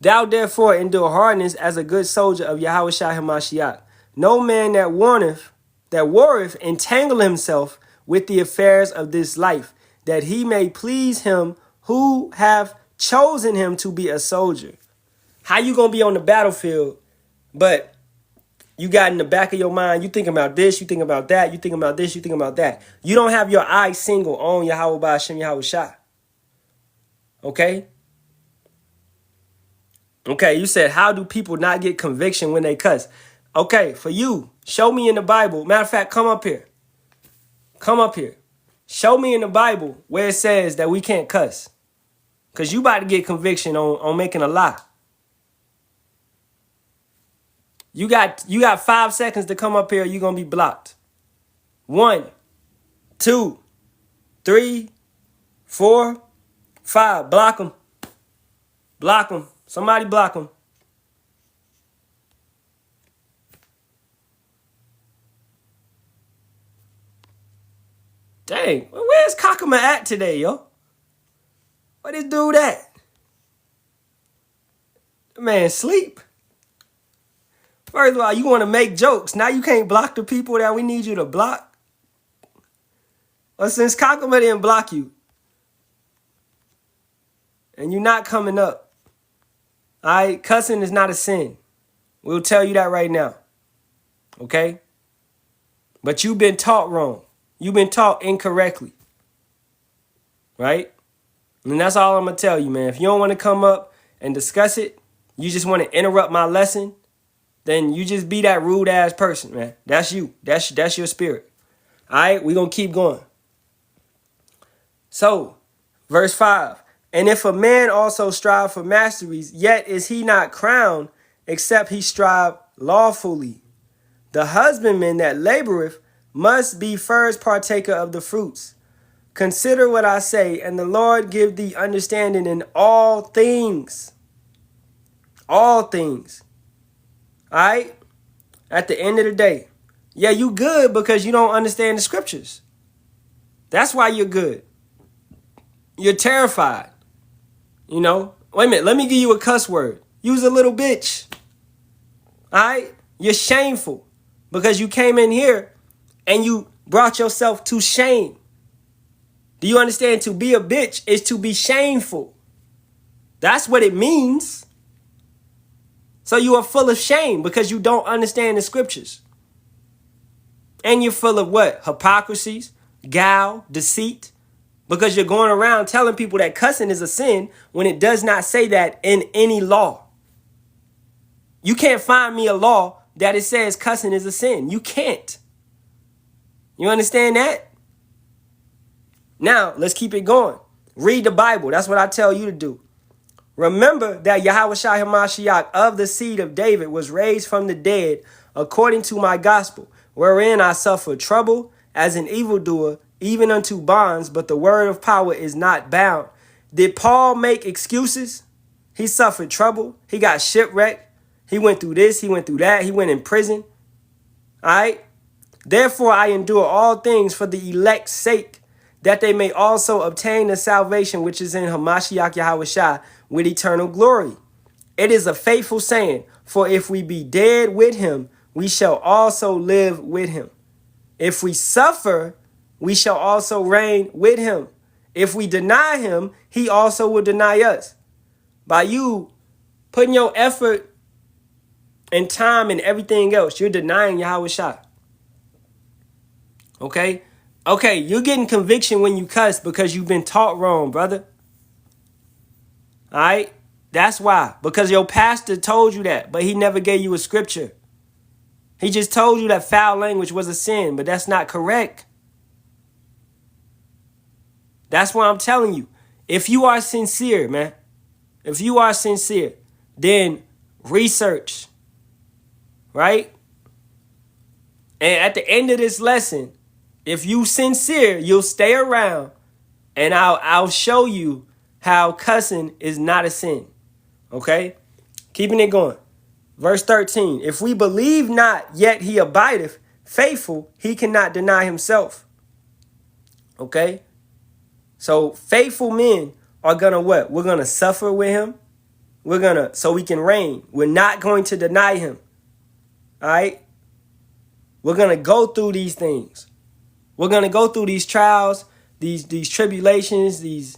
A: Thou therefore endure hardness as a good soldier of Yahawashi Hamashiach. No man that warreth entangle himself with the affairs of this life, that he may please him who have chosen him to be a soldier. How you gonna be on the battlefield, but you got in the back of your mind, you thinking about this, you thinking about that, you thinking about this, you thinking about that. You don't have your eye single on Yahawah Bahasham Yahawashi. Okay? Okay, you said, how do people not get conviction when they cuss? Okay, for you, show me in the Bible. Matter of fact, come up here. Come up here. Show me in the Bible where it says that we can't cuss. Because you about to get conviction on making a lie. You got 5 seconds to come up here. You're going to be blocked. 1, 2, 3, 4, 5. Block them. Block them. Somebody block them. Dang, where's Kakama at today, yo? Where this dude at? Man, sleep. First of all, you want to make jokes. Now you can't block the people that we need you to block. Well, since Kakama didn't block you, and you're not coming up, all right, cussing is not a sin. We'll tell you that right now. Okay? But you've been taught wrong. You've been taught incorrectly. Right? And that's all I'm going to tell you, man. If you don't want to come up and discuss it, you just want to interrupt my lesson, then you just be that rude ass person, man. That's you. That's your spirit. All right? We're going to keep going. So, verse 5. And if a man also strive for masteries, yet is he not crowned, except he strive lawfully. The husbandman that laboreth must be first partaker of the fruits. Consider what I say, and the Lord give thee understanding in all things. All things. All right? At the end of the day. Yeah, you good because you don't understand the scriptures. That's why you're good. You're terrified. You know? Wait a minute. Let me give you a cuss word. Use a little bitch. All right? You're shameful because you came in here and you brought yourself to shame. Do you understand? To be a bitch is to be shameful. That's what it means. So you are full of shame because you don't understand the scriptures. And you're full of what? Hypocrisies, guile, deceit. Because you're going around telling people that cussing is a sin when it does not say that in any law. You can't find me a law that it says cussing is a sin. You can't. You understand that? Now, let's keep it going. Read the Bible. That's what I tell you to do. Remember that Yahawashi Hamashiach of the seed of David was raised from the dead according to my gospel, wherein I suffer trouble as an evildoer, even unto bonds, but the word of power is not bound. Did Paul make excuses? He suffered trouble. He got shipwrecked. He went through this. He went through that. He went in prison. All right? Therefore, I endure all things for the elect's sake, that they may also obtain the salvation which is in Hamashiach Yahawashi with eternal glory. It is a faithful saying, for if we be dead with him, we shall also live with him. If we suffer, we shall also reign with him. If we deny him, he also will deny us. By you putting your effort and time and everything else, you're denying Yahawashi. Okay? Okay, you're getting conviction when you cuss because you've been taught wrong, brother. All right? That's why. Because your pastor told you that, but he never gave you a scripture. He just told you that foul language was a sin, but that's not correct. That's why I'm telling you. If you are sincere, man, if you are sincere, then research, right? And at the end of this lesson, if you sincere, you'll stay around and I'll show you how cussing is not a sin. Okay? Keeping it going. Verse 13. If we believe not, yet he abideth faithful, he cannot deny himself. Okay? So faithful men are gonna what? We're gonna suffer with him. So we can reign. We're not going to deny him. All right? We're gonna go through these things. We're gonna go through these trials, these tribulations, these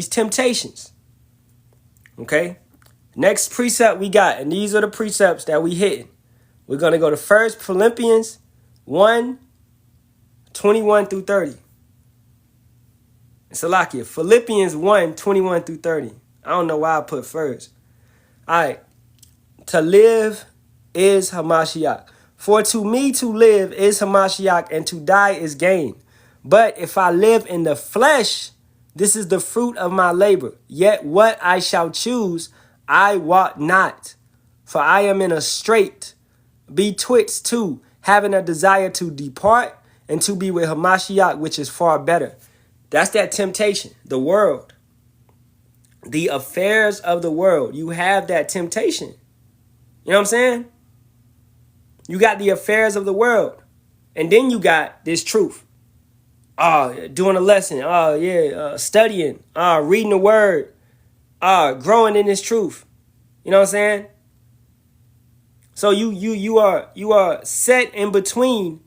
A: temptations. Okay. Next precept we got, and these are the precepts that we hitting. We're gonna go to 1 Philippians 1:21-30. Salakia, Philippians 1:21-30. I don't know why I put first. All right. To live is Hamashiach. For to me to live is Hamashiach, and to die is gain. But if I live in the flesh, this is the fruit of my labor. Yet what I shall choose, I wot not. For I am in a strait betwixt two, having a desire to depart and to be with Hamashiach, which is far better. That's that temptation, the world. The affairs of the world. You have that temptation. You know what I'm saying? You got the affairs of the world. And then you got this truth. Doing a lesson. Studying. Reading the word. Growing in this truth. You know what I'm saying? So you are set in between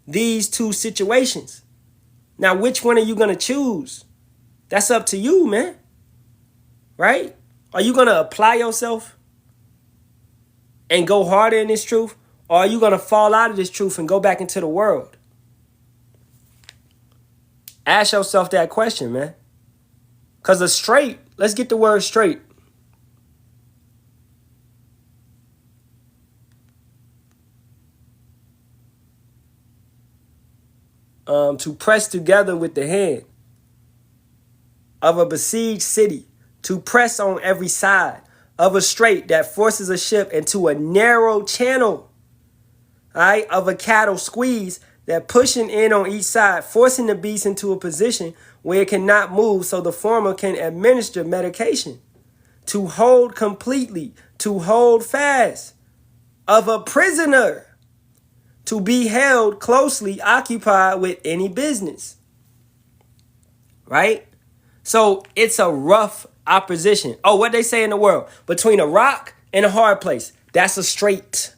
A: these two situations. Now, which one are you going to choose? That's up to you, man. Right? Are you going to apply yourself and go harder in this truth? Or are you going to fall out of this truth and go back into the world? Ask yourself that question, man. Because the straight, let's get the word straight. To press together with the hand of a besieged city, to press on every side of a strait that forces a ship into a narrow channel. All all right, of a cattle squeeze that pushing in on each side, forcing the beast into a position where it cannot move so the former can administer medication. To hold completely, to hold fast, of a prisoner, to be held closely occupied with any business. Right? So it's a rough opposition. Oh, what they say in the world? Between a rock and a hard place. That's a straight.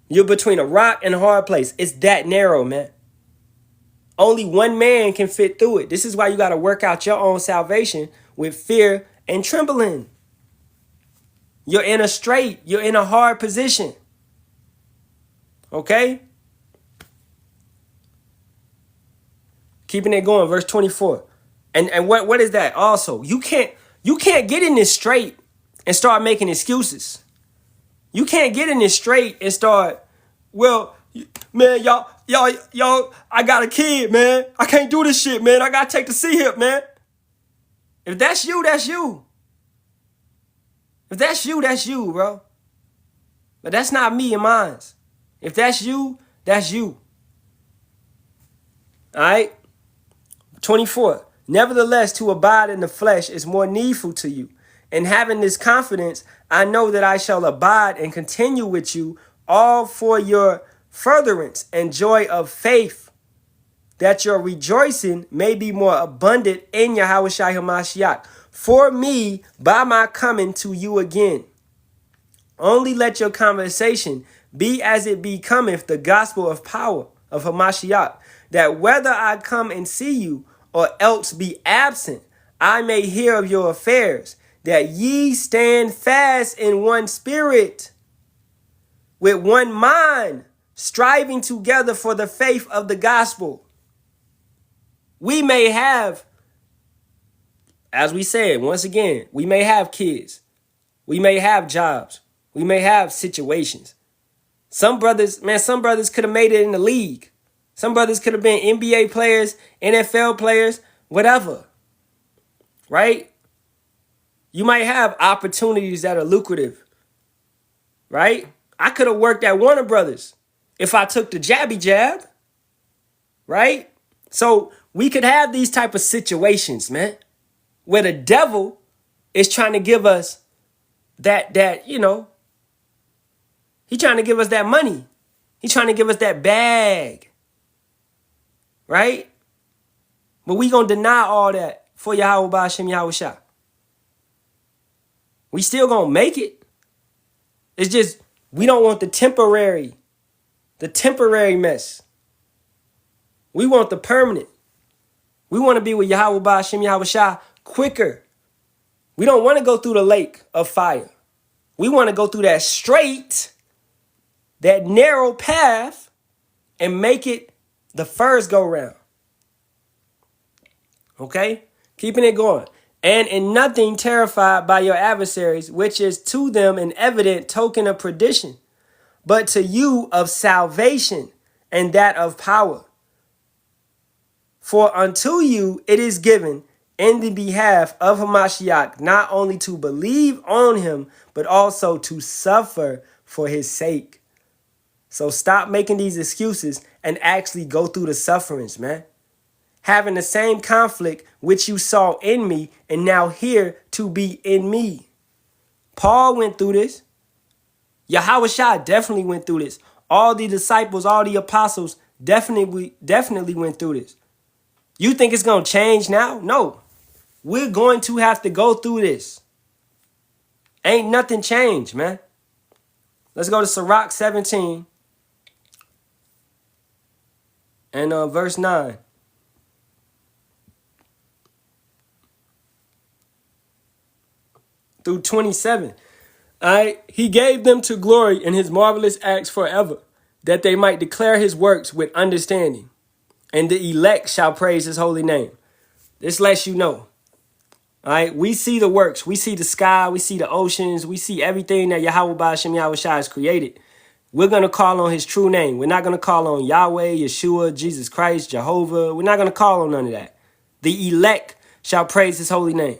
A: You're between a rock and a hard place. It's that narrow, man. Only one man can fit through it. This is why you got to work out your own salvation with fear and trembling. You're in a straight. You're in a hard position. Okay? Keeping it going, verse 24. And what is that? Also, you can't get in this straight and start making excuses. You can't get in this straight and start, well, man, y'all, I got a kid, man. I can't do this shit, man. I gotta take the C-hip, man. If that's you, that's you. If that's you, that's you, bro. But that's not me and mine. If that's you, that's you. All right? 24. Nevertheless, to abide in the flesh is more needful to you. And having this confidence, I know that I shall abide and continue with you all for your furtherance and joy of faith, that your rejoicing may be more abundant in Yahawashi HaMashiach. For me, by my coming to you again. Only let your conversation be as it becometh the gospel of power of Hamashiach, that whether I come and see you or else be absent, I may hear of your affairs, that ye stand fast in one spirit, with one mind, striving together for the faith of the gospel. We may have, as we said, once again, we may have kids. We may have jobs. We may have situations. Some brothers could have made it in the league. Some brothers could have been NBA players, NFL players, whatever. Right? You might have opportunities that are lucrative. Right? I could have worked at Warner Brothers if I took the jabby jab. Right? So we could have these type of situations, man, where the devil is trying to give us that, you know, he's trying to give us that money. He's trying to give us that bag. Right? But we going to deny all that for Yahawah, Bahasham, Yahawashi. We still going to make it. It's just we don't want the temporary mess. We want the permanent. We want to be with Yahawah, Bahasham, Yahawashi quicker. We don't want to go through the lake of fire. We want to go through that straight, that narrow path and make it the first go round. Okay? Keeping it going. And in nothing terrified by your adversaries, which is to them an evident token of perdition, but to you of salvation and that of power. For unto you it is given in the behalf of Hamashiach, not only to believe on him, but also to suffer for his sake. So stop making these excuses and actually go through the sufferings, man. Having the same conflict which you saw in me and now here to be in me. Paul went through this. Yahawashi definitely went through this. All the disciples, all the apostles definitely went through this. You think it's going to change now? No. We're going to have to go through this. Ain't nothing changed, man. Let's go to Sirach 17 and verse 9. Through 27. All right. He gave them to glory in his marvelous acts forever, that they might declare his works with understanding. And the elect shall praise his holy name. This lets you know. All right. We see the works. We see the sky. We see the oceans. We see everything that Yahawah, Bahasham, Yahawashi has created. We're going to call on his true name. We're not going to call on Yahweh, Yeshua, Jesus Christ, Jehovah. We're not going to call on none of that. The elect shall praise his holy name.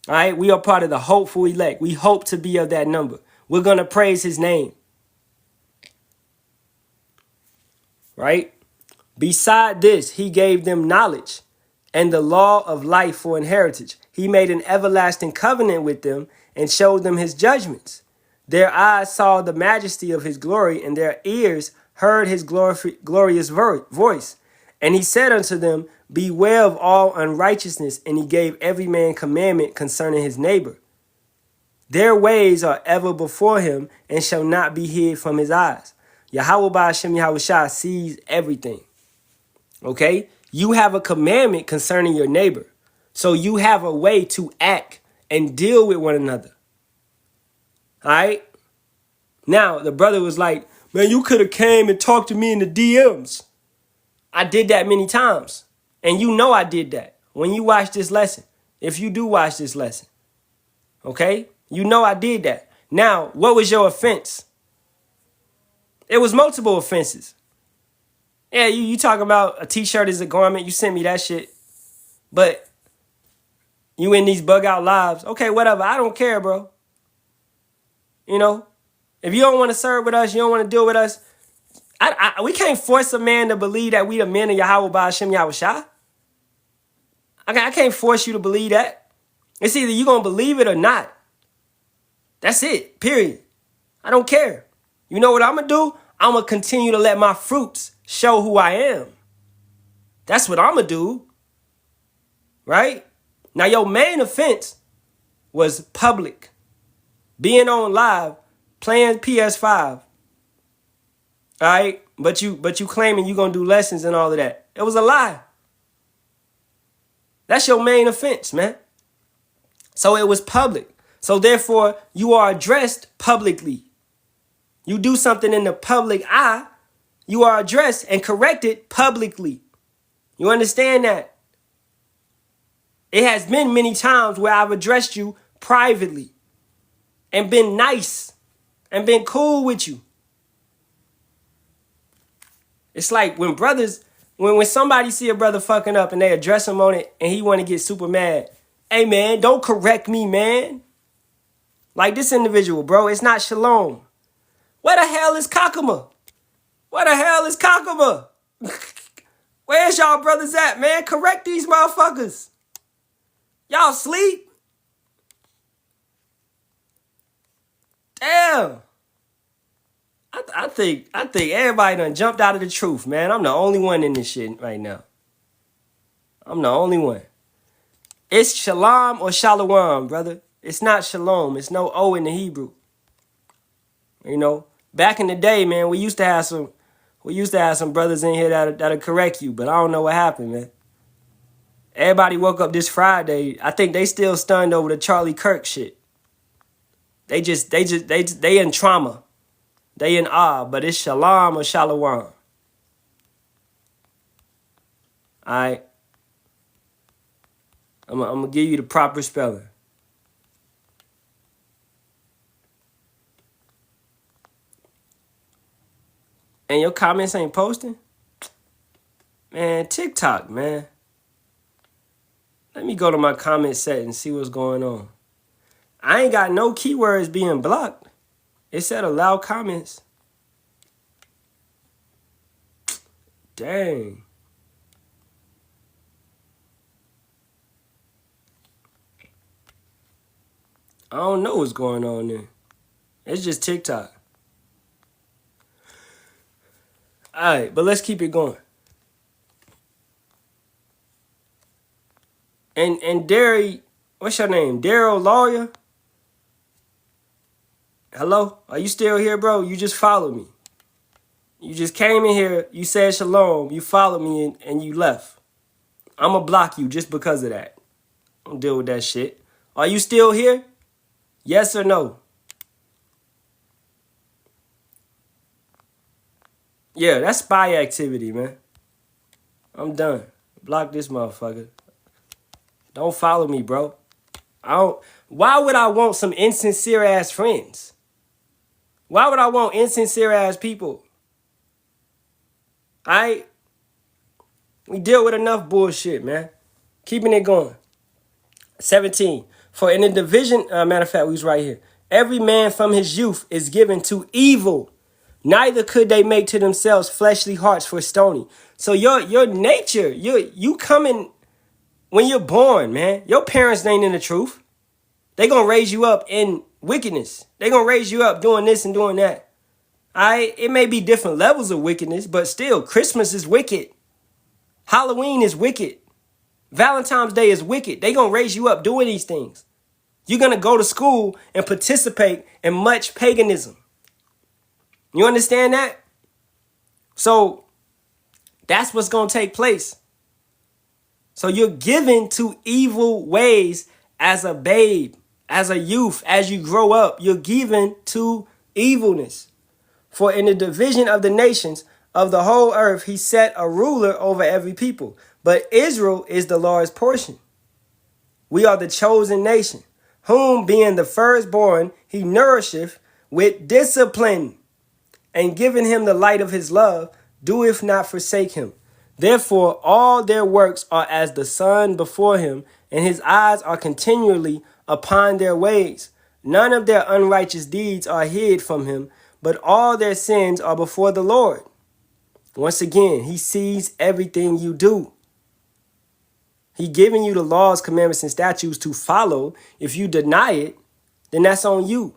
A: All right. We are part of the hopeful elect. We hope to be of that number. We're going to praise his name. right? Beside this, he gave them knowledge and the law of life for inheritance. He made an everlasting covenant with them and showed them his judgments. Their eyes saw the majesty of his glory, and their ears heard his glorious voice. And he said unto them, beware of all unrighteousness, and he gave every man commandment concerning his neighbor. Their ways are ever before him and shall not be hid from his eyes. Yahawah Bahasham Yahawashi sees everything. Okay? You have a commandment concerning your neighbor. So you have a way to act and deal with one another. All right? Now, the brother was like, man, you could have came and talked to me in the DMs. I did that many times. And you know I did that when you watch this lesson. If you do watch this lesson. Okay? You know I did that. Now, what was your offense? It was multiple offenses. Yeah, you talking about a t-shirt is a garment. You sent me that shit. But you in these bug out lives. Okay, whatever. I don't care, bro. You know? If you don't want to serve with us, you don't want to deal with us. We can't force a man to believe that we the men of Yahawah Bahasham Yahawashi. I can't force you to believe that. It's either you going to believe it or not. That's it. Period. I don't care. You know what I'm going to do? I'm going to continue to let my fruits show who I am. That's what I'm going to do. Right? Now, your main offense was public. Being on live, playing PS5. All right? But you claiming you going to do lessons and all of that. It was a lie. That's your main offense, man. So it was public. So therefore, you are addressed publicly. You do something in the public eye, you are addressed and corrected publicly. You understand that? It has been many times where I've addressed you privately and been nice and been cool with you. It's like when brothers, when somebody see a brother fucking up and they address him on it and he want to get super mad. Hey, man, don't correct me, man. Like this individual, bro, it's not Shalom. Where the hell is Kakuma? Where the hell is Kakuma? Where's y'all brothers at, man? Correct these motherfuckers. Y'all sleep? Damn. I think everybody done jumped out of the truth, man. I'm the only one in this shit right now. I'm the only one. It's Shalom or Shalawam, brother. It's not Shalom. It's no O in the Hebrew. You know, back in the day, man, we used to have some brothers in here that'll correct you, but I don't know what happened, man. Everybody woke up this Friday. I think they still stunned over the Charlie Kirk shit. They in trauma. They in awe, but it's Shalom or Shalawam. All right. I'm going to give you the proper spelling. And your comments ain't posting? Man, TikTok, man. Let me go to my comment set and see what's going on. I ain't got no keywords being blocked. It said allow comments. Dang. I don't know what's going on there. It's just TikTok. All right, but let's keep it going. And Derry, what's your name? Daryl Lawyer? Hello? Are you still here, bro? You just followed me. You just came in here, you said shalom, you followed me, and you left. I'm going to block you just because of that. Don't deal with that shit. Are you still here? Yes or no? Yeah, that's spy activity, man. I'm done. Block this motherfucker. Don't follow me, bro. Why would I want some insincere ass friends? Why would I want insincere ass people? Alright? We deal with enough bullshit, man. Keeping it going. 17. For in the division, matter of fact, we was right here. Every man from his youth is given to evil, Neither could they make to themselves fleshly hearts for stoning. So your nature, you coming when you're born, man. Your parents ain't in the truth. They gonna raise you up in wickedness. They gonna raise you up doing this and doing that. It may be different levels of wickedness, but still, Christmas is wicked. Halloween is wicked. Valentine's Day is wicked. They gonna raise you up doing these things. You're gonna go to school and participate in much paganism. You understand that? So that's what's gonna take place. So you're given to evil ways as a babe, as a youth, as you grow up. You're given to evilness. For in the division of the nations of the whole earth, he set a ruler over every people. But Israel is the Lord's portion. We are the chosen nation, whom being the firstborn, he nourisheth with discipline, and giving him the light of his love, doeth not forsake him. Therefore, all their works are as the sun before him, and his eyes are continually upon their ways. None of their unrighteous deeds are hid from him, but all their sins are before the Lord. Once again, he sees everything you do. He giving you the laws, commandments, and statutes to follow. If you deny it, then that's on you.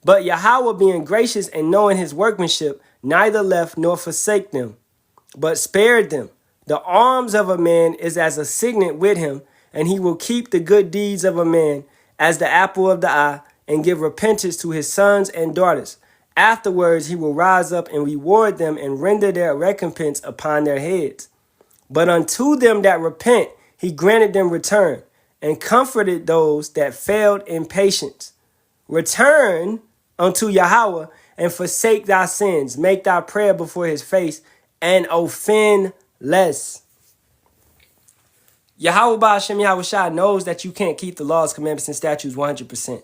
A: But Yahawah, being gracious and knowing his workmanship, neither left nor forsake them, but spared them. The arms of a man is as a signet with him, and he will keep the good deeds of a man as the apple of the eye, and give repentance to his sons and daughters. Afterwards he will rise up and reward them, and render their recompense upon their heads. But unto them that repent he granted them return, and comforted those that failed in patience. Return unto Yahawah, and forsake thy sins. Make thy prayer before his face, and offend less. Yahawah Bahasham Yahawashi knows that you can't keep the laws, commandments, and statutes 100%.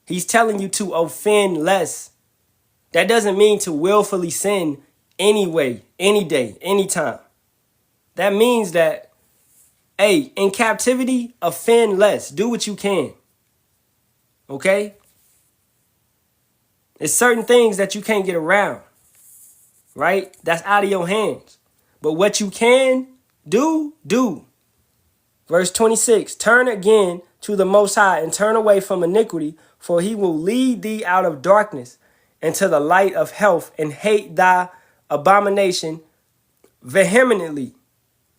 A: He's telling you to offend less. That doesn't mean to willfully sin anyway, any day, anytime. That means that, hey, in captivity, offend less. Do what you can. Okay? There's certain things that you can't get around, right? That's out of your hands. But what you can do, do. Verse 26, turn again to the Most High and turn away from iniquity, for he will lead thee out of darkness into the light of health, and hate thy abomination vehemently,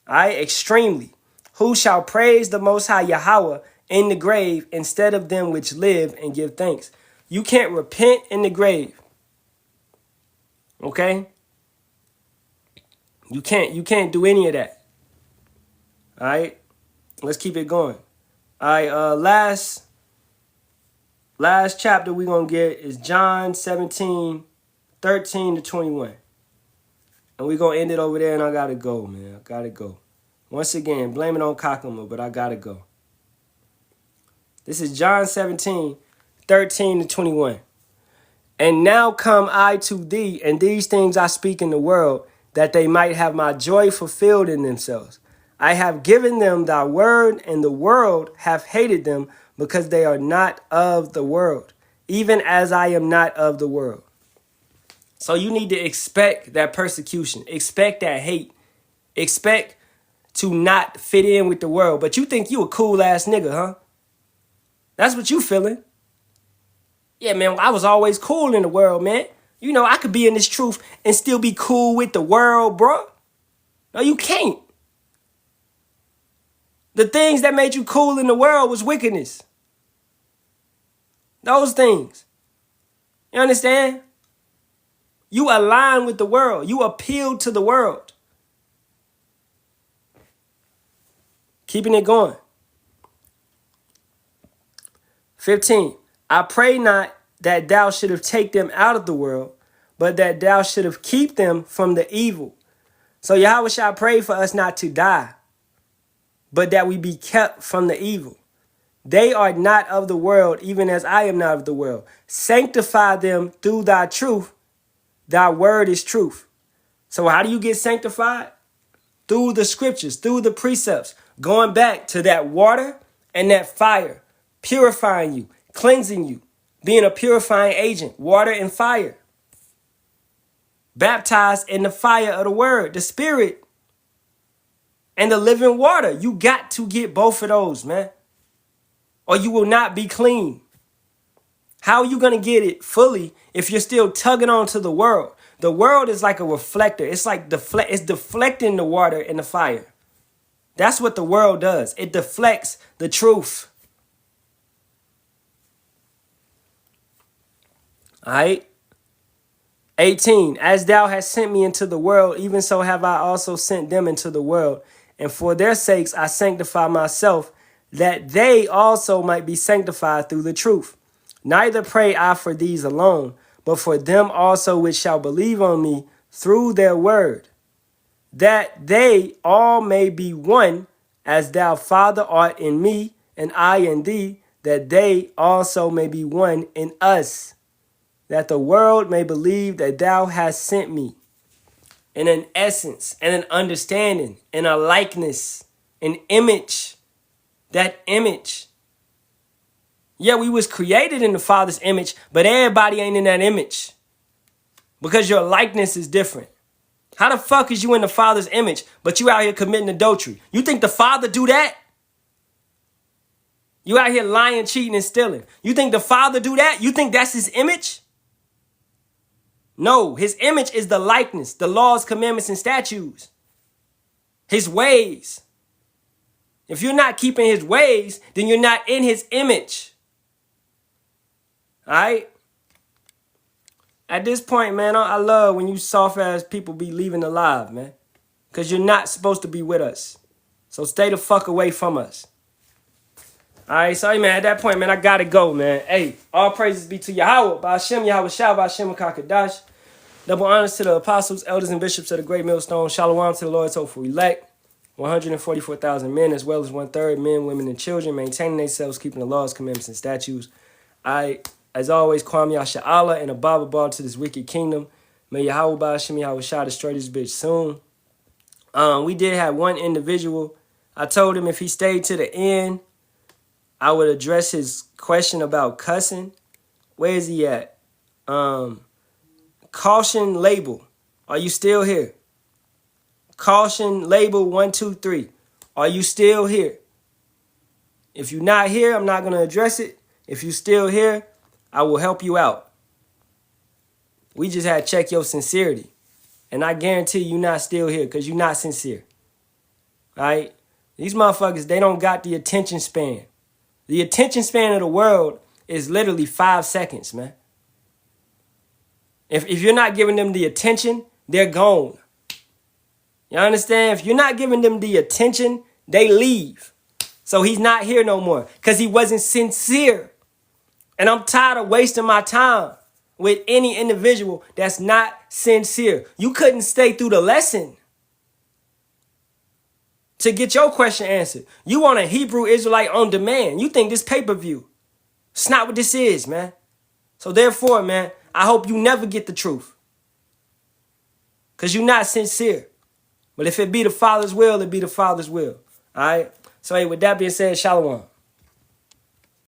A: extremely. Who shall praise the Most High Yahawah in the grave instead of them which live and give thanks? You can't repent in the grave. Okay? You can't do any of that. All right? Let's keep it going. All right, last chapter we're going to get is John 17, 13 to 21. And we're going to end it over there, and I got to go, man. I got to go. Once again, blame it on Kakuma, but I got to go. This is John 17, 13 to 21. And now come I to thee, and these things I speak in the world, that they might have my joy fulfilled in themselves. I have given them thy word, and the world hath hated them, because they are not of the world, even as I am not of the world. So you need to expect that persecution, expect that hate, expect to not fit in with the world. But you think you a cool ass nigga, huh? That's what you feeling. Yeah, man, I was always cool in the world, man. You know, I could be in this truth and still be cool with the world, bro. No, you can't. The things that made you cool in the world was wickedness. Those things. You understand? You align with the world. You appeal to the world. Keeping it going. 15. I pray not that thou shouldst take them out of the world, but that thou shouldst keep them from the evil. So Yahawashi prayed for us not to die, but that we be kept from the evil. They are not of the world, even as I am not of the world. Sanctify them through thy truth. Thy word is truth. So how do you get sanctified? Through the scriptures, through the precepts, going back to that water and that fire, purifying you, cleansing you, being a purifying agent, water and fire. baptized in the fire of the word, the spirit, and the living water. You got to get both of those, man, or you will not be clean. How are you going to get it fully if you're still tugging on to the world? The world is like a reflector. It's like it's deflecting the water in the fire. That's what the world does. It deflects the truth. All right. 18. As thou hast sent me into the world, even so have I also sent them into the world. And for their sakes I sanctify myself, that they also might be sanctified through the truth. Neither pray I for these alone, but for them also which shall believe on me through their word, that they all may be one, as thou, Father, art in me, and I in thee, that they also may be one in us, that the world may believe that thou hast sent me. In an essence, and an understanding, in a likeness, an image, that image. Yeah, we was created in the Father's image, but everybody ain't in that image because your likeness is different. How the fuck is you in the Father's image, but you out here committing adultery? You think the Father do that? You out here lying, cheating, and stealing. You think the Father do that? You think that's his image? No, his image is the likeness, the laws, commandments, and statutes. His ways. If you're not keeping his ways, then you're not in his image. All right? At this point, man, I love when you soft-ass people be leaving alive, man. Because you're not supposed to be with us. So stay the fuck away from us. All right, so, hey, man, at that point, man, I got to go, man. Hey, all praises be to Yahawah, Bahasham, Yahawashi, Bahasham, Kakadash. Double honors to the apostles, elders, and bishops of the great millstone. Shalawam to the Lord's hopeful elect. 144,000 men, as well as 1/3 men, women, and children, maintaining themselves, keeping the laws, commandments, and statutes. I, as always, Kwam Yasharahla and a Bible to this wicked kingdom. May Yahawah Bahasham Yahawashi destroy this bitch soon. We did have one individual. I told him if he stayed to the end, I would address his question about cussing. Where is he at? Caution label. Are you still here? Caution label 123. Are you still here? If you're not here, I'm not going to address it. If you're still here, I will help you out. We just had to check your sincerity. And I guarantee you're not still here because you're not sincere. All right? These motherfuckers, they don't got the attention span. The attention span of the world is literally 5 seconds, man. If you're not giving them the attention, they're gone. You understand? If you're not giving them the attention, they leave. So he's not here no more because he wasn't sincere. And I'm tired of wasting my time with any individual that's not sincere. You couldn't stay through the lesson to get your question answered. You want a Hebrew Israelite on demand. You think this pay-per-view. It's not what this is, man. So therefore, man, I hope you never get the truth. Because you're not sincere. But if it be the Father's will, it be the Father's will. All right? So, hey, with that being said, Shalawam.